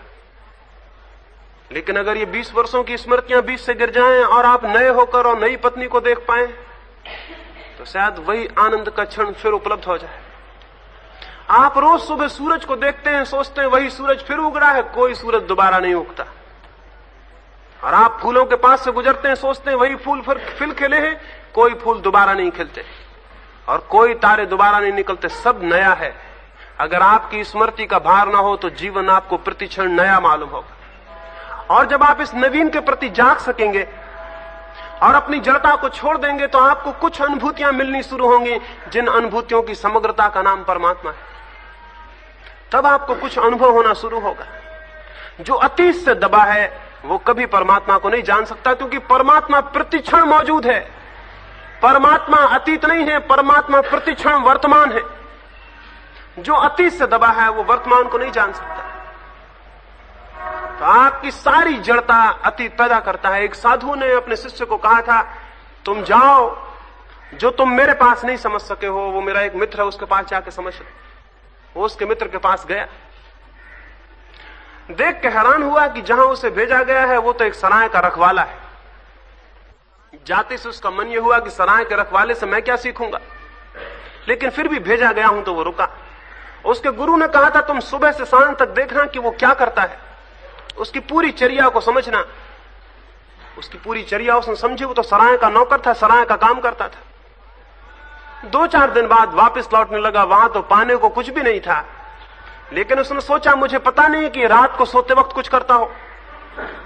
लेकिन अगर ये 20 वर्षों की स्मृतियां बीच से गिर जाएं और आप नए होकर और नई पत्नी को देख पाएं, तो शायद वही आनंद का क्षण फिर उपलब्ध हो जाए। आप रोज सुबह सूरज को देखते हैं, सोचते हैं वही सूरज फिर उग रहा है, कोई सूरज दोबारा नहीं उगता। और आप फूलों के पास से गुजरते हैं, सोचते हैं वही फूल फिर खिले हैं, कोई फूल दोबारा नहीं खिलते। और कोई तारे दोबारा नहीं निकलते, सब नया है। अगर आपकी स्मृति का भार ना हो तो जीवन आपको प्रतिक्षण नया मालूम होगा। और जब आप इस नवीन के प्रति जाग सकेंगे और अपनी जड़ता को छोड़ देंगे तो आपको कुछ अनुभूतियां मिलनी शुरू होंगी, जिन अनुभूतियों की समग्रता का नाम परमात्मा है। तब आपको कुछ अनुभव होना शुरू होगा। जो अतीत से दबा है वो कभी परमात्मा को नहीं जान सकता, क्योंकि परमात्मा प्रतिक्षण मौजूद है। परमात्मा अतीत नहीं है, परमात्मा प्रतिक्षण वर्तमान है। जो अतीत से दबा है वो वर्तमान को नहीं जान सकता। तो आपकी सारी जड़ता अतीत पैदा करता है। एक साधु ने अपने शिष्य को कहा था, तुम जाओ, जो तुम मेरे पास नहीं समझ सके हो वो मेरा एक मित्र है, उसके पास जाके समझ लो। वो उसके मित्र के पास गया, देख के हैरान हुआ कि जहां उसे भेजा गया है वो तो एक सराय का रखवाला है। जाते से उसका मन ये हुआ कि सराय के रखवाले से मैं क्या सीखूंगा, लेकिन फिर भी भेजा गया हूं तो वो रुका। उसके गुरु ने कहा था, तुम सुबह से शाम तक देखना कि वो क्या करता है, उसकी पूरी चर्या को समझना। उसकी पूरी चर्या उसने समझी। वो तो सराय का नौकर था, सराय का काम करता था। 2-4 दिन बाद वापस लौटने लगा, वहां तो पाने को कुछ भी नहीं था, लेकिन उसने सोचा मुझे पता नहीं कि रात को सोते वक्त कुछ करता हो,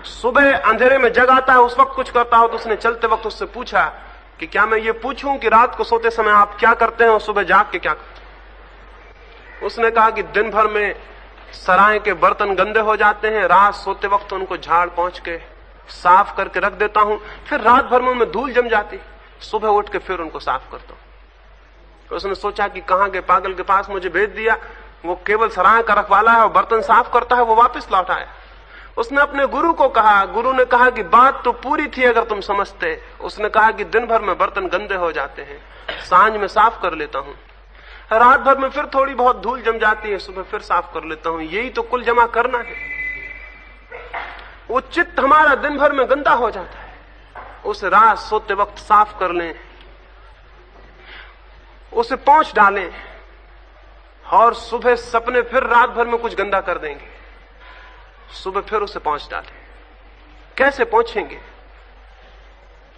सुबह अंधेरे में जग आता है उस वक्त कुछ करता हो। तो उसने चलते वक्त उससे पूछा कि क्या मैं ये पूछूं कि रात को सोते समय आप क्या करते हैं और सुबह जाग के क्या करते हैं। उसने कहा कि दिन भर में सराय के बर्तन गंदे हो जाते हैं, रात सोते वक्त उनको झाड़ पहुंच के साफ करके रख देता हूं, फिर रात भर में उनमें धूल जम जाती, सुबह उठ के फिर उनको साफ करता हूं। तो उसने सोचा कि कहां के पागल के पास मुझे भेज दिया, वो केवल सराय का रखवाला है और बर्तन साफ करता है। वो वापस लौट आया। उसने अपने गुरु को कहा, गुरु ने कहा कि बात तो पूरी थी अगर तुम समझते। उसने कहा कि दिन भर में बर्तन गंदे हो जाते हैं, सांझ में साफ कर लेता हूं, रात भर में फिर थोड़ी बहुत धूल जम जाती है, सुबह फिर साफ कर लेता हूं, यही तो कुल जमा करना है। वो चित्त हमारा दिन भर में गंदा हो जाता है, उसे रात सोते वक्त साफ कर लें, उसे पोंछ डालें, और सुबह सपने फिर रात भर में कुछ गंदा कर देंगे, सुबह फिर उसे पोंछ डालें। कैसे पहुंचेंगे?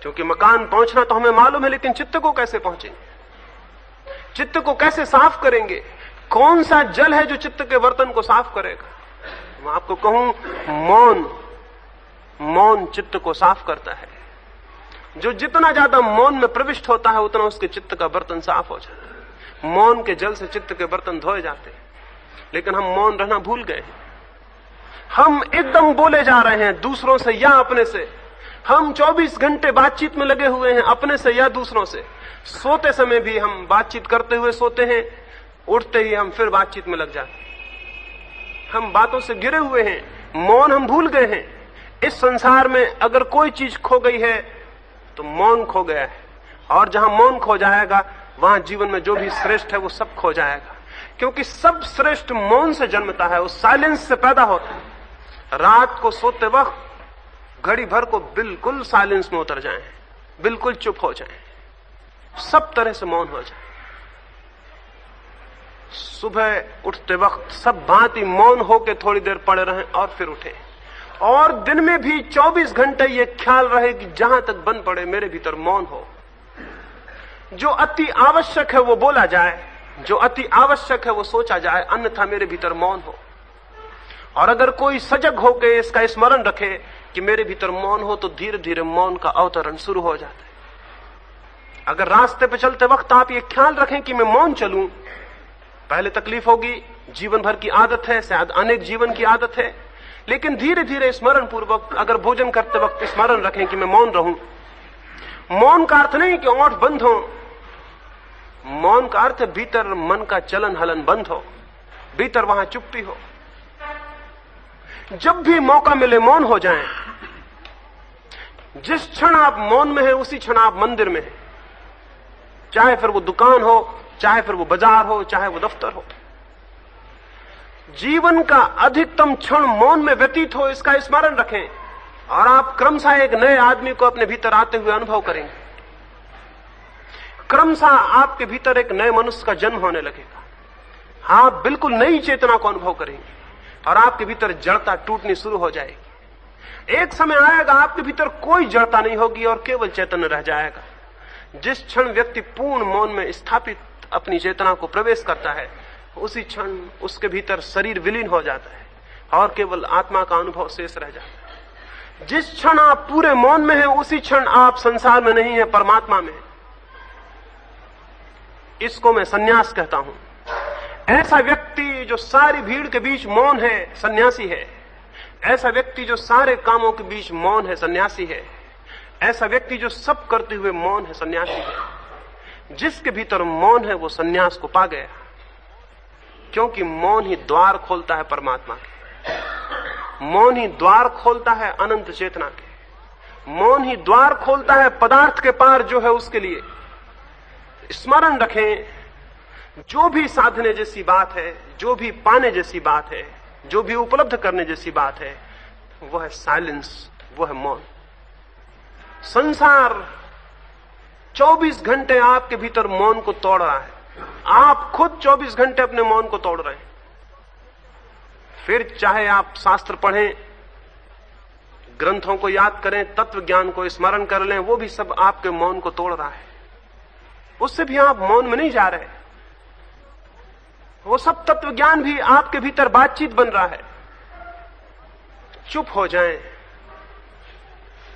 क्योंकि मकान पहुंचना तो हमें मालूम है, लेकिन चित्त को कैसे पहुंचेंगे? चित्त को कैसे साफ करेंगे? कौन सा जल है जो चित्त के बर्तन को साफ करेगा? मैं आपको कहूं, मौन चित्त को साफ करता है। जो जितना ज्यादा मौन में प्रविष्ट होता है उतना उसके चित्त का बर्तन साफ हो जाता है। मौन के जल से चित्त के बर्तन धोए जाते हैं, लेकिन हम मौन रहना भूल गए हैं। हम एकदम बोले जा रहे हैं, दूसरों से या अपने से। हम 24 घंटे बातचीत में लगे हुए हैं, अपने से या दूसरों से। सोते समय भी हम बातचीत करते हुए सोते हैं, उठते ही हम फिर बातचीत में लग जाते हैं। हम बातों से घिरे हुए हैं, मौन हम भूल गए हैं। इस संसार में अगर कोई चीज खो गई है तो मौन खो गया है, और जहां मौन खो जाएगा वहां जीवन में जो भी श्रेष्ठ है वो सब खो जाएगा। क्योंकि सब श्रेष्ठ मौन से जन्मता है, उस साइलेंस से पैदा होता है। रात को सोते वक्त घड़ी भर को बिल्कुल साइलेंस में उतर जाएं, बिल्कुल चुप हो जाएं, सब तरह से मौन हो जाए। सुबह उठते वक्त सब भांति मौन होके थोड़ी देर पड़े रहें और फिर उठे। और दिन में भी 24 घंटे ये ख्याल रहे कि जहां तक बन पड़े मेरे भीतर मौन हो। जो अति आवश्यक है वो बोला जाए, जो अति आवश्यक है वो सोचा जाए, अन्यथा मेरे भीतर मौन हो। और अगर कोई सजग होकर इसका स्मरण रखे कि मेरे भीतर मौन हो, तो धीरे धीरे मौन का अवतरण शुरू हो जाता है। अगर रास्ते पे चलते वक्त आप ये ख्याल रखें कि मैं मौन चलूं, पहले तकलीफ होगी, जीवन भर की आदत है, शायद अनेक जीवन की आदत है, लेकिन धीरे धीरे स्मरण पूर्वक अगर भोजन करते वक्त स्मरण रखें कि मैं मौन रहूं। मौन का अर्थ नहीं कि ओंठ बंद हो, मौन का अर्थ भीतर मन का चलन हलन बंद हो, भीतर वहां चुप्पी हो। जब भी मौका मिले मौन हो जाएं। जिस क्षण आप मौन में हैं उसी क्षण आप मंदिर में हैं, चाहे फिर वो दुकान हो, चाहे फिर वो बाजार हो, चाहे वो दफ्तर हो। जीवन का अधिकतम क्षण मौन में व्यतीत हो, इसका स्मरण रखें, और आप क्रमशः एक नए आदमी को अपने भीतर आते हुए अनुभव करेंगे। क्रमशः आपके भीतर एक नए मनुष्य का जन्म होने लगेगा। आप बिल्कुल नई चेतना को अनुभव करेंगे और आपके भीतर जड़ता टूटनी शुरू हो जाएगी। एक समय आएगा आपके भीतर कोई जड़ता नहीं होगी और केवल चैतन्य रह जाएगा। जिस क्षण व्यक्ति पूर्ण मौन में स्थापित अपनी चेतना को प्रवेश करता है, उसी क्षण उसके भीतर शरीर विलीन हो जाता है और केवल आत्मा का अनुभव शेष रह जाता है। जिस क्षण आप पूरे मौन में हैं, उसी क्षण आप संसार में नहीं हैं, परमात्मा में हैं। इसको मैं सन्यास कहता हूं। ऐसा व्यक्ति जो सारी भीड़ के बीच मौन है, सन्यासी है। ऐसा व्यक्ति जो सारे कामों के बीच मौन है, सन्यासी है। ऐसा व्यक्ति जो सब करते हुए मौन है, सन्यासी है। जिसके भीतर मौन है वो सन्यास को पा गया, क्योंकि मौन ही द्वार खोलता है परमात्मा के। मौन ही द्वार खोलता है अनंत चेतना के। मौन ही द्वार खोलता है पदार्थ के पार जो है उसके लिए। स्मरण रखें, जो भी साधने जैसी बात है, जो भी पाने जैसी बात है, जो भी उपलब्ध करने जैसी बात है, वो है साइलेंस, वो है मौन। संसार 24 घंटे आपके भीतर मौन को तोड़ रहा है। आप खुद 24 घंटे अपने मौन को तोड़ रहे हैं। फिर चाहे आप शास्त्र पढ़ें, ग्रंथों को याद करें, तत्व ज्ञान को स्मरण कर लें, वो भी सब आपके मौन को तोड़ रहा है। उससे भी आप मौन में नहीं जा रहे। वो सब तत्व ज्ञान भी आपके भीतर बातचीत बन रहा है। चुप हो जाएं,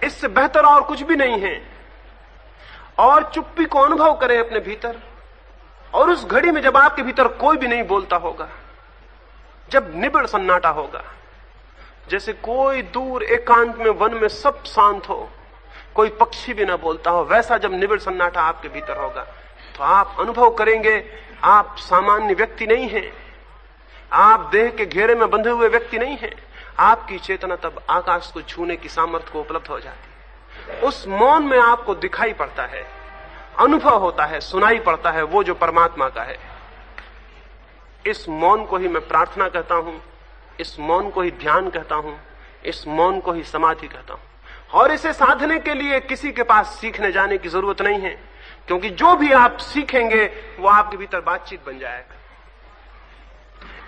इससे बेहतर और कुछ भी नहीं है। और चुप्पी को अनुभव करें अपने भीतर। और उस घड़ी में जब आपके भीतर कोई भी नहीं बोलता होगा, जब निबिड़ सन्नाटा होगा, जैसे कोई दूर एकांत में वन में सब शांत हो, कोई पक्षी भी ना बोलता हो, वैसा जब निबिड़ सन्नाटा आपके भीतर होगा, तो आप अनुभव करेंगे आप सामान्य व्यक्ति नहीं हैं। आप देह के घेरे में बंधे हुए व्यक्ति नहीं हैं। आपकी चेतना तब आकाश को छूने की सामर्थ्य को उपलब्ध हो जाती है। उस मौन में आपको दिखाई पड़ता है, अनुभव होता है, सुनाई पड़ता है वो जो परमात्मा का है। इस मौन को ही मैं प्रार्थना कहता हूं, इस मौन को ही ध्यान कहता हूं, इस मौन को ही समाधि कहता हूं। और इसे साधने के लिए किसी के पास सीखने जाने की जरूरत नहीं है, क्योंकि जो भी आप सीखेंगे वो आपके भीतर बातचीत बन जाएगा।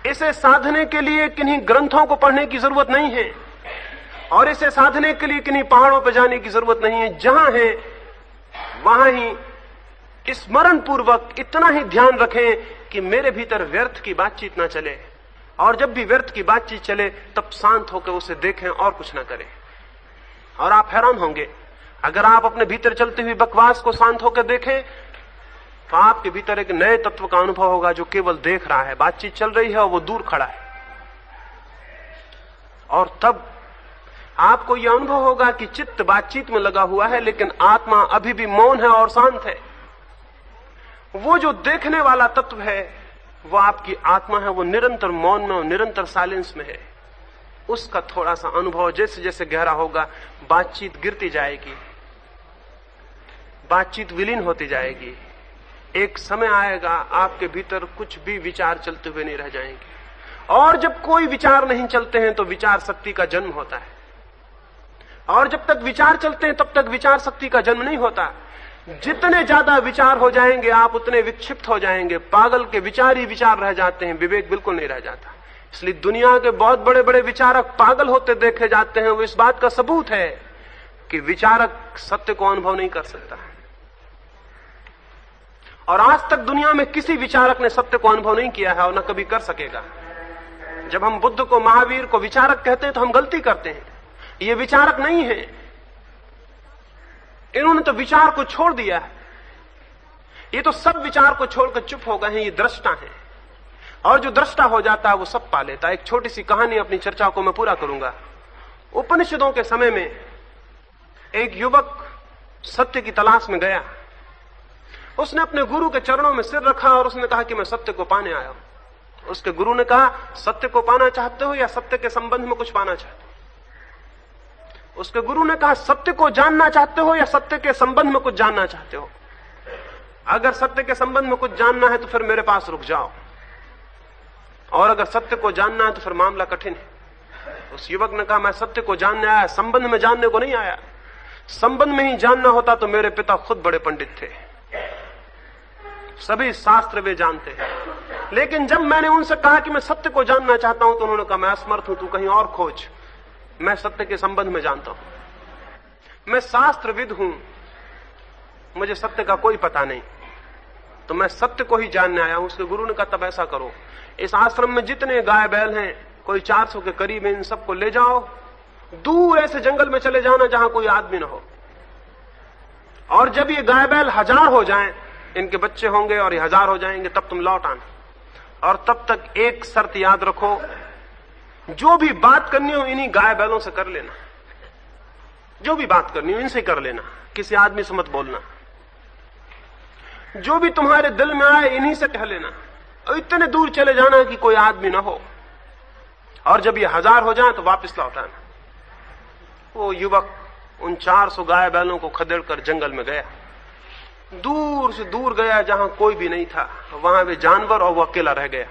इसे साधने के लिए किन्हीं ग्रंथों को पढ़ने की जरूरत नहीं है, और इसे साधने के लिए किन्हीं पहाड़ों पर जाने की जरूरत नहीं है। जहां है वहां ही स्मरण पूर्वक इतना ही ध्यान रखें कि मेरे भीतर व्यर्थ की बातचीत ना चले, और जब भी व्यर्थ की बातचीत चले तब शांत होकर उसे देखें और कुछ ना करें। और आप हैरान होंगे, अगर आप अपने भीतर चलती हुई बकवास को शांत होकर देखें तो आपके भीतर एक नए तत्व का अनुभव होगा जो केवल देख रहा है। बातचीत चल रही है और वो दूर खड़ा है, और तब आपको यह अनुभव होगा कि चित्त बातचीत में लगा हुआ है, लेकिन आत्मा अभी भी मौन है और शांत है। वो जो देखने वाला तत्व है वो आपकी आत्मा है, वो निरंतर मौन में और निरंतर साइलेंस में है। उसका थोड़ा सा अनुभव जैसे जैसे गहरा होगा, बातचीत गिरती जाएगी, बातचीत विलीन होती जाएगी। एक समय आएगा आपके भीतर कुछ भी विचार चलते हुए नहीं रह जाएंगे। और जब कोई विचार नहीं चलते हैं तो विचार शक्ति का जन्म होता है, और जब तक विचार चलते हैं तब तक विचार शक्ति का जन्म नहीं होता। जितने ज्यादा विचार हो जाएंगे आप उतने विक्षिप्त हो जाएंगे। पागल के विचार ही विचार रह जाते हैं, विवेक बिल्कुल नहीं रह जाता। इसलिए दुनिया के बहुत बड़े बड़े विचारक पागल होते देखे जाते हैं। वो इस बात का सबूत है कि विचारक सत्य को अनुभव नहीं कर सकता। और आज तक दुनिया में किसी विचारक ने सत्य को अनुभव नहीं किया है और न कभी कर सकेगा। जब हम बुद्ध को, महावीर को विचारक कहते हैं तो हम गलती करते हैं। ये विचारक नहीं है, इन्होंने तो विचार को छोड़ दिया है। ये तो सब विचार को छोड़कर चुप हो गए हैं, ये दृष्टा है। और जो दृष्टा हो जाता है वो सब पा लेता है। एक छोटी सी कहानी अपनी चर्चा को मैं पूरा करूंगा। उपनिषदों के समय में एक युवक सत्य की तलाश में गया। उसने अपने गुरु के चरणों में सिर रखा और उसने कहा कि मैं सत्य को पाने आया हूं। उसके गुरु ने कहा, सत्य को पाना चाहते हो या सत्य के संबंध में कुछ पाना चाहते हो? उसके गुरु ने कहा, सत्य को जानना चाहते हो या सत्य के संबंध में कुछ जानना चाहते हो? अगर सत्य के संबंध में कुछ जानना है तो फिर मेरे पास रुक जाओ, और अगर सत्य को जानना है तो फिर मामला कठिन है। उस युवक ने कहा, मैं सत्य को जानने आया, संबंध में जानने को नहीं आया। संबंध में ही जानना होता तो मेरे पिता खुद बड़े पंडित थे, सभी शास्त्र वे जानते हैं। लेकिन जब मैंने उनसे कहा कि मैं सत्य को जानना चाहता हूं तो उन्होंने कहा, मैं असमर्थ हूं, तू कहीं और खोज, मैं सत्य के संबंध में जानता हूं, मैं शास्त्रविद हूं, मुझे सत्य का कोई पता नहीं, तो मैं सत्य को ही जानने आया हूं। उसके गुरु ने कहा तब ऐसा करो, इस आश्रम में जितने गाय बैल हैं, कोई 400 के करीब हैं, इन सबको ले जाओ, दूर ऐसे जंगल में चले जाना जहां कोई आदमी ना हो, और जब ये गाय बैल 1000 हो जाएं, इनके बच्चे होंगे और ये 1000 हो जाएंगे, तब तुम लौट आना। और तब तक एक शर्त याद रखो, जो भी बात करनी हो इन्हीं गाय बैलों से कर लेना, जो भी बात करनी हो इनसे कर लेना, किसी आदमी से मत बोलना, जो भी तुम्हारे दिल में आए इन्हीं से कह लेना, और इतने दूर चले जाना कि कोई आदमी ना हो, और जब ये 1000 हो जाए तो वापस लौट आना। वो युवक उन 400 गाय बैलों को खदेड़कर जंगल में गया, दूर से दूर गया जहां कोई भी नहीं था, वहां वे जानवर और वो अकेला रह गया।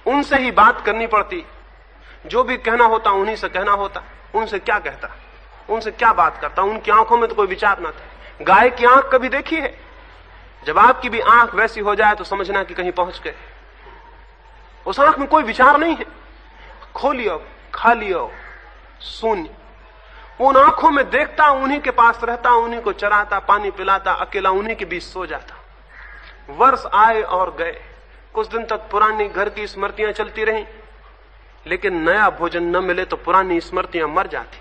उनसे ही बात करनी पड़ती, जो भी कहना होता उन्हीं से कहना होता। उनसे क्या कहता, उनसे क्या बात करता, उनकी आंखों में तो कोई विचार ना था। गाय की आंख कभी देखी है? जब आपकी भी आंख वैसी हो जाए तो समझना कि कहीं पहुंच गए। उस आंख में कोई विचार नहीं है, खोलियो खालियो शून्य। उन आंखों में देखता, उन्हीं के पास रहता, उन्हीं को चराता, पानी पिलाता, अकेला उन्हीं के बीच सो जाता। वर्ष आए और गए, कुछ दिन तक पुरानी घर की स्मृतियां चलती रहीं, लेकिन नया भोजन न मिले तो पुरानी स्मृतियां मर जाती।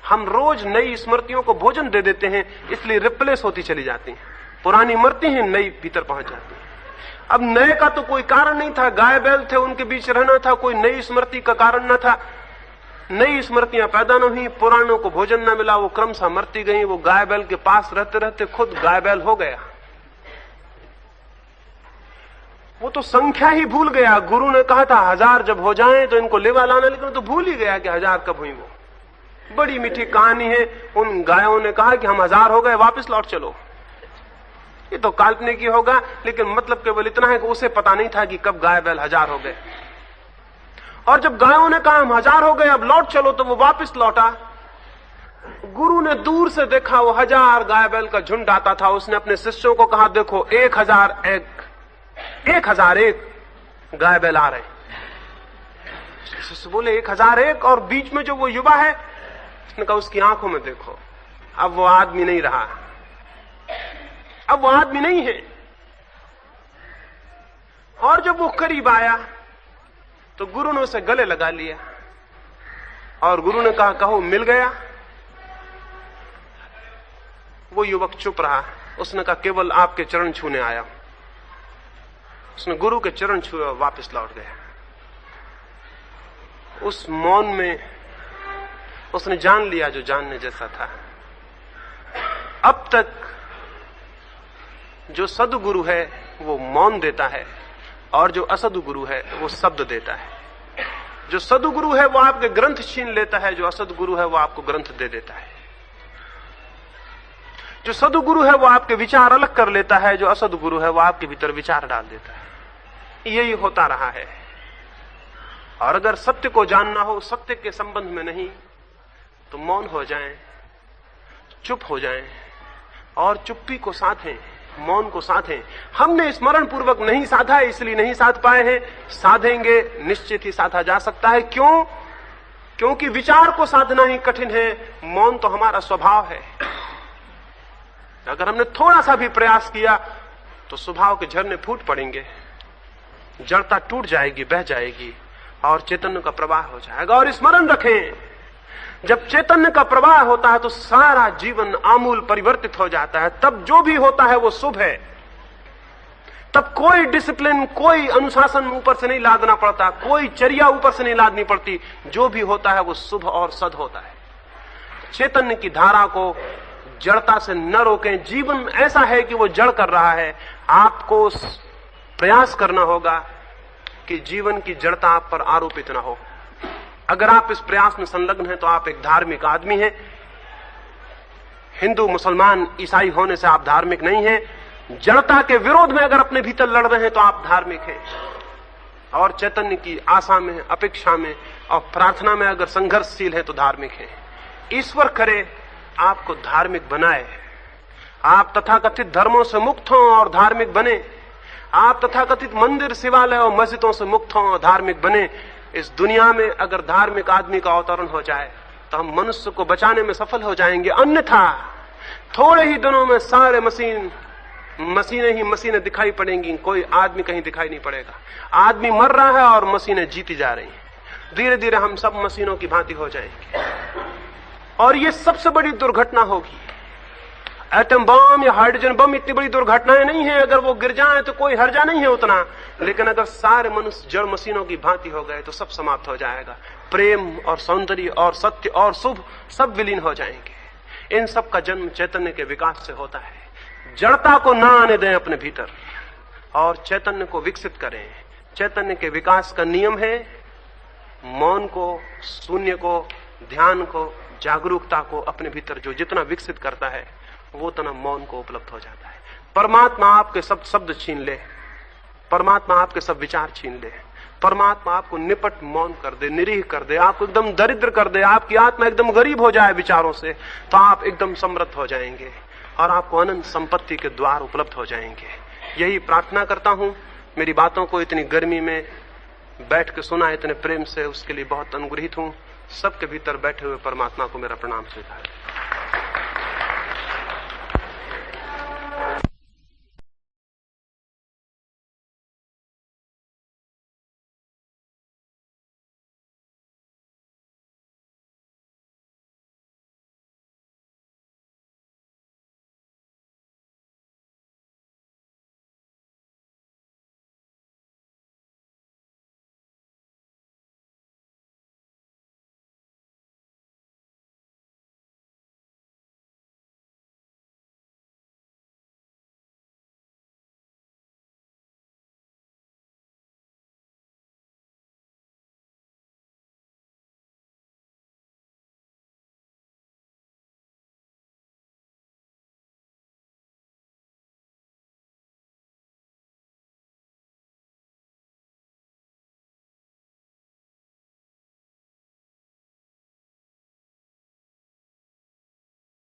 हम रोज नई स्मृतियों को भोजन दे देते हैं, इसलिए रिप्लेस होती चली जाती हैं, पुरानी मरती हैं, नई भीतर पहुंच जाती है। अब नए का तो कोई कारण नहीं था, गाय बैल थे, उनके बीच रहना था, कोई नई स्मृति का कारण न था। नई स्मृतियां पैदा न हुई, पुरानों को भोजन न मिला, वो क्रमशः मरती गई। वो गाय बैल के पास रहते रहते खुद गाय बैल हो गया। वो तो संख्या ही भूल गया। गुरु ने कहा था 1000 जब हो जाएं तो इनको लेवा लाना, लेकिन तो भूल ही गया कि 1000 कब हुई। वो बड़ी मीठी कहानी है। उन गायों ने कहा कि हम 1000 हो गए, वापस लौट चलो। ये तो काल्पनिक ही होगा, लेकिन मतलब केवल इतना है कि उसे पता नहीं था कि कब गाय बैल 1000 हो गए। और जब गायों ने कहा हम 1000 हो गए, अब लौट चलो, तो वो वापस लौटा। गुरु ने दूर से देखा, वो 1000 गाय बैल का झुंड आता था। उसने अपने शिष्यों को कहा, देखो 1001 गाय बैल आ रहे। शिष्य बोले 1001, और बीच में जो वो युवा है, उसने कहा उसकी आंखों में देखो। अब वो आदमी नहीं रहा, अब वो आदमी नहीं है। और जब वो करीब आया तो गुरु ने उसे गले लगा लिया, और गुरु ने कहा कहो मिल गया। वो युवक चुप रहा। उसने कहा केवल आपके चरण छूने आया। उसने गुरु के चरण छुए और वापस लौट गया। उस मौन में उसने जान लिया जो जानने जैसा था। अब तक जो सद्गुरु है वो मौन देता है, और जो असद्गुरु है वो शब्द देता है। जो सद्गुरु है वो आपके ग्रंथ छीन लेता है, जो असद्गुरु है वो आपको ग्रंथ दे देता है। जो सद्गुरु है वो आपके विचार अलग कर लेता है, जो असद्गुरु है वो आपके भीतर विचार डाल देता है। यही होता रहा है। और अगर सत्य को जानना हो, सत्य के संबंध में नहीं, तो मौन हो जाएं, चुप हो जाएं, और चुप्पी को साधें, मौन को साधें। हमने स्मरण पूर्वक नहीं साधा है, इसलिए नहीं साध पाए हैं। साधेंगे, निश्चित ही साधा जा सकता है। क्यों? क्योंकि विचार को साधना ही कठिन है, मौन तो हमारा स्वभाव है। अगर हमने थोड़ा सा भी प्रयास किया तो स्वभाव के झरने फूट पड़ेंगे, जड़ता टूट जाएगी, बह जाएगी, और चैतन्य का प्रवाह हो जाएगा। और स्मरण रखें, जब चैतन्य का प्रवाह होता है तो सारा जीवन आमूल परिवर्तित हो जाता है। तब जो भी होता है वो शुभ है। तब कोई डिसिप्लिन, कोई अनुशासन ऊपर से नहीं लादना पड़ता, कोई चर्या ऊपर से नहीं लादनी पड़ती। जो भी होता है वो शुभ और सद होता है। चैतन्य की धारा को जड़ता से न रोकें। जीवन ऐसा है कि वो जड़ कर रहा है। आपको प्रयास करना होगा कि जीवन की जड़ता आप पर आरोपित न हो। अगर आप इस प्रयास में संलग्न हैं तो आप एक धार्मिक आदमी हैं। हिंदू, मुसलमान, ईसाई होने से आप धार्मिक नहीं हैं। जड़ता के विरोध में अगर अपने भीतर लड़ रहे हैं तो आप धार्मिक हैं। और चैतन्य की आशा में, अपेक्षा में और प्रार्थना में अगर संघर्षशील है तो धार्मिक हैं। ईश्वर करे आपको धार्मिक बनाए। आप तथाकथित धर्मों से मुक्त हों और धार्मिक बने। आप तथाकथित मंदिर, शिवालय और मस्जिदों से मुक्त हों और धार्मिक बने। इस दुनिया में अगर धार्मिक आदमी का अवतरण हो जाए तो हम मनुष्य को बचाने में सफल हो जाएंगे। अन्यथा थोड़े ही दिनों में सारे मशीनें ही मशीनें दिखाई पड़ेंगी, कोई आदमी कहीं दिखाई नहीं पड़ेगा। आदमी मर रहा है और मशीनें जीती जा रही हैं। धीरे धीरे हम सब मशीनों की भांति हो जाएंगे और ये सबसे बड़ी दुर्घटना होगी। एटम बम या हाइड्रोजन बम इतनी बड़ी दुर्घटनाएं नहीं है, अगर वो गिर जाए तो कोई हर्जा नहीं है उतना, लेकिन अगर सारे मनुष्य जड़ मशीनों की भांति हो गए तो सब समाप्त हो जाएगा। प्रेम और सौंदर्य और सत्य और शुभ सब विलीन हो जाएंगे। इन सब का जन्म चैतन्य के विकास से होता है। जड़ता को ना आने दें अपने भीतर और चैतन्य को विकसित करें। चैतन्य के विकास का नियम है मौन को, शून्य को, ध्यान को, जागरूकता को अपने भीतर जो जितना विकसित करता है वो उतना मौन को उपलब्ध हो जाता है। परमात्मा आपके सब शब्द छीन ले, परमात्मा आपके सब विचार छीन ले, परमात्मा आपको निपट मौन कर दे, निरीह कर दे, आपको एकदम दरिद्र कर दे, आपकी आत्मा एकदम गरीब हो जाए विचारों से, तो आप एकदम समृद्ध हो जाएंगे और आपको अनंत संपत्ति के द्वार उपलब्ध हो जाएंगे। यही प्रार्थना करता हूं। मेरी बातों को इतनी गर्मी में बैठ के सुना इतने प्रेम से, उसके लिए बहुत अनुग्रहित हूं। सबके भीतर बैठे हुए परमात्मा को मेरा प्रणाम स्वीकार।